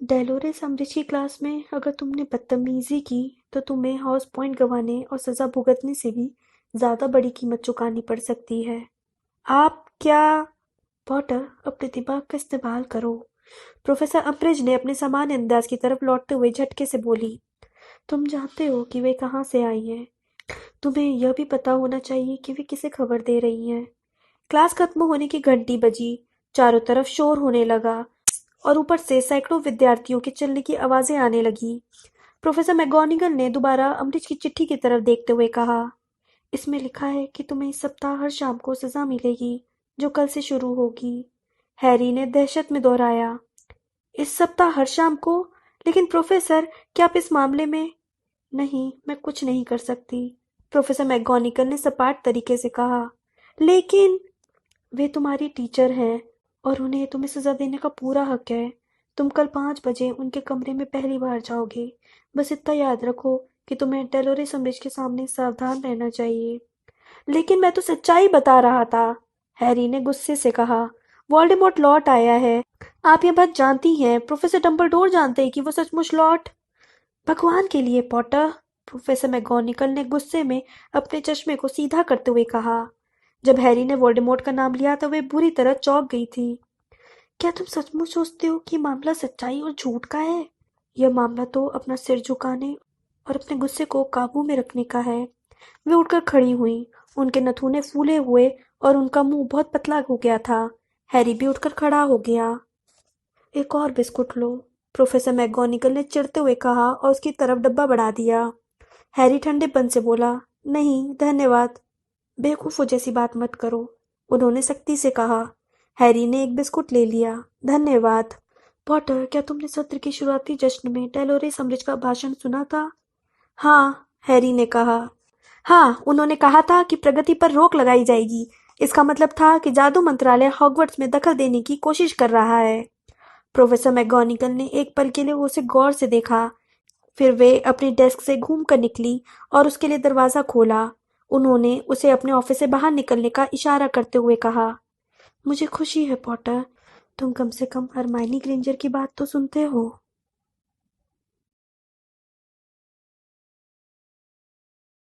[SPEAKER 1] डेलोरेस अम्ब्रिज की क्लास में अगर तुमने बदतमीजी की तो तुम्हें हाउस पॉइंट गंवाने और सजा भुगतने से भी ज्यादा बड़ी कीमत चुकानी पड़ सकती है। आप क्या? पॉटर, अपने दिमाग का इस्तेमाल करो। प्रोफेसर अम्ब्रिज ने अपने सामान्य अंदाज की तरफ लौटते हुए झटके से बोली, तुम जानते हो कि वे कहाँ से आई हैं। तुम्हें यह भी पता होना चाहिए कि वे किसे खबर दे रही हैं। क्लास खत्म होने की घंटी बजी। चारों तरफ शोर होने लगा और ऊपर से सैकड़ों विद्यार्थियों के चलने की आवाजें आने लगी। प्रोफेसर मैगोनिगल ने दोबारा अम्ब्रिज की चिट्ठी की तरफ देखते हुए कहा, इसमें लिखा है कि तुम्हें इस सप्ताह हर शाम को सजा मिलेगी, जो कल से शुरू होगी। हैरी ने दहशत में दोहराया, इस सप्ताह हर शाम को? लेकिन प्रोफेसर, क्या आप इस मामले में? नहीं, मैं कुछ नहीं कर सकती, प्रोफेसर मैगोनिगल ने सपाट तरीके से कहा। लेकिन वे तुम्हारी टीचर हैं और उन्हें तुम्हें सजा देने का पूरा हक है। तुम कल 5 बजे उनके कमरे में पहली बार जाओगे। बस इतना याद रखो कि तुम्हें डेलोरिस अम्बridge के सामने सावधान रहना चाहिए। लेकिन मैं तो सच्चाई बता रहा था, हैरी ने गुस्से से कहा। वोल्डेमॉर्ट लौट आया है। आप ये बात जानती हैं, प्रोफेसर डम्बलडोर जानते हैं कि वो सचमुच लौट। भगवान के लिए पॉटर, प्रोफेसर मैगोनिकल ने गुस्से में अपने चश्मे को सीधा करते हुए कहा। जब हैरी ने वोल्डेमॉर्ट का नाम लिया तो वे बुरी तरह चौंक गई थी। क्या तुम सचमुच सोचते हो कि मामला सच्चाई और झूठ का है? यह मामला तो अपना सिर झुकाने और अपने गुस्से को काबू में रखने का है। वे उठकर खड़ी हुईं। उनके नथुने फूले हुए और उनका मुंह बहुत पतला हो गया था। हैरी भी उठकर खड़ा हो गया। एक और बिस्कुट लो, प्रोफेसर मैगोनिकल ने चिढ़ते हुए कहा और उसकी तरफ डब्बा बढ़ा दिया। हैरी ठंडेपन से बोला, नहीं धन्यवाद। बेवकूफों जैसी बात मत करो, उन्होंने सख्ती से कहा। हैरी ने एक बिस्कुट ले लिया। धन्यवाद। पॉटर, क्या तुमने सत्र के शुरुआती जश्न में डेलोरिस अम्बridge का भाषण सुना था? हाँ, हैरी ने कहा। हाँ, उन्होंने कहा था कि प्रगति पर रोक लगाई जाएगी। इसका मतलब था कि जादू मंत्रालय हॉगवर्ट्स में दखल देने की कोशिश कर रहा है। प्रोफेसर मैगोनिकल ने एक पल के लिए उसे गौर से देखा। फिर वे अपनी डेस्क से घूम कर निकली और उसके लिए दरवाजा खोला। उन्होंने उसे अपने ऑफिस से बाहर निकलने का इशारा करते हुए कहा, मुझे खुशी है पॉटर, तुम कम से कम हरमाइनी ग्रेंजर की बात तो सुनते हो।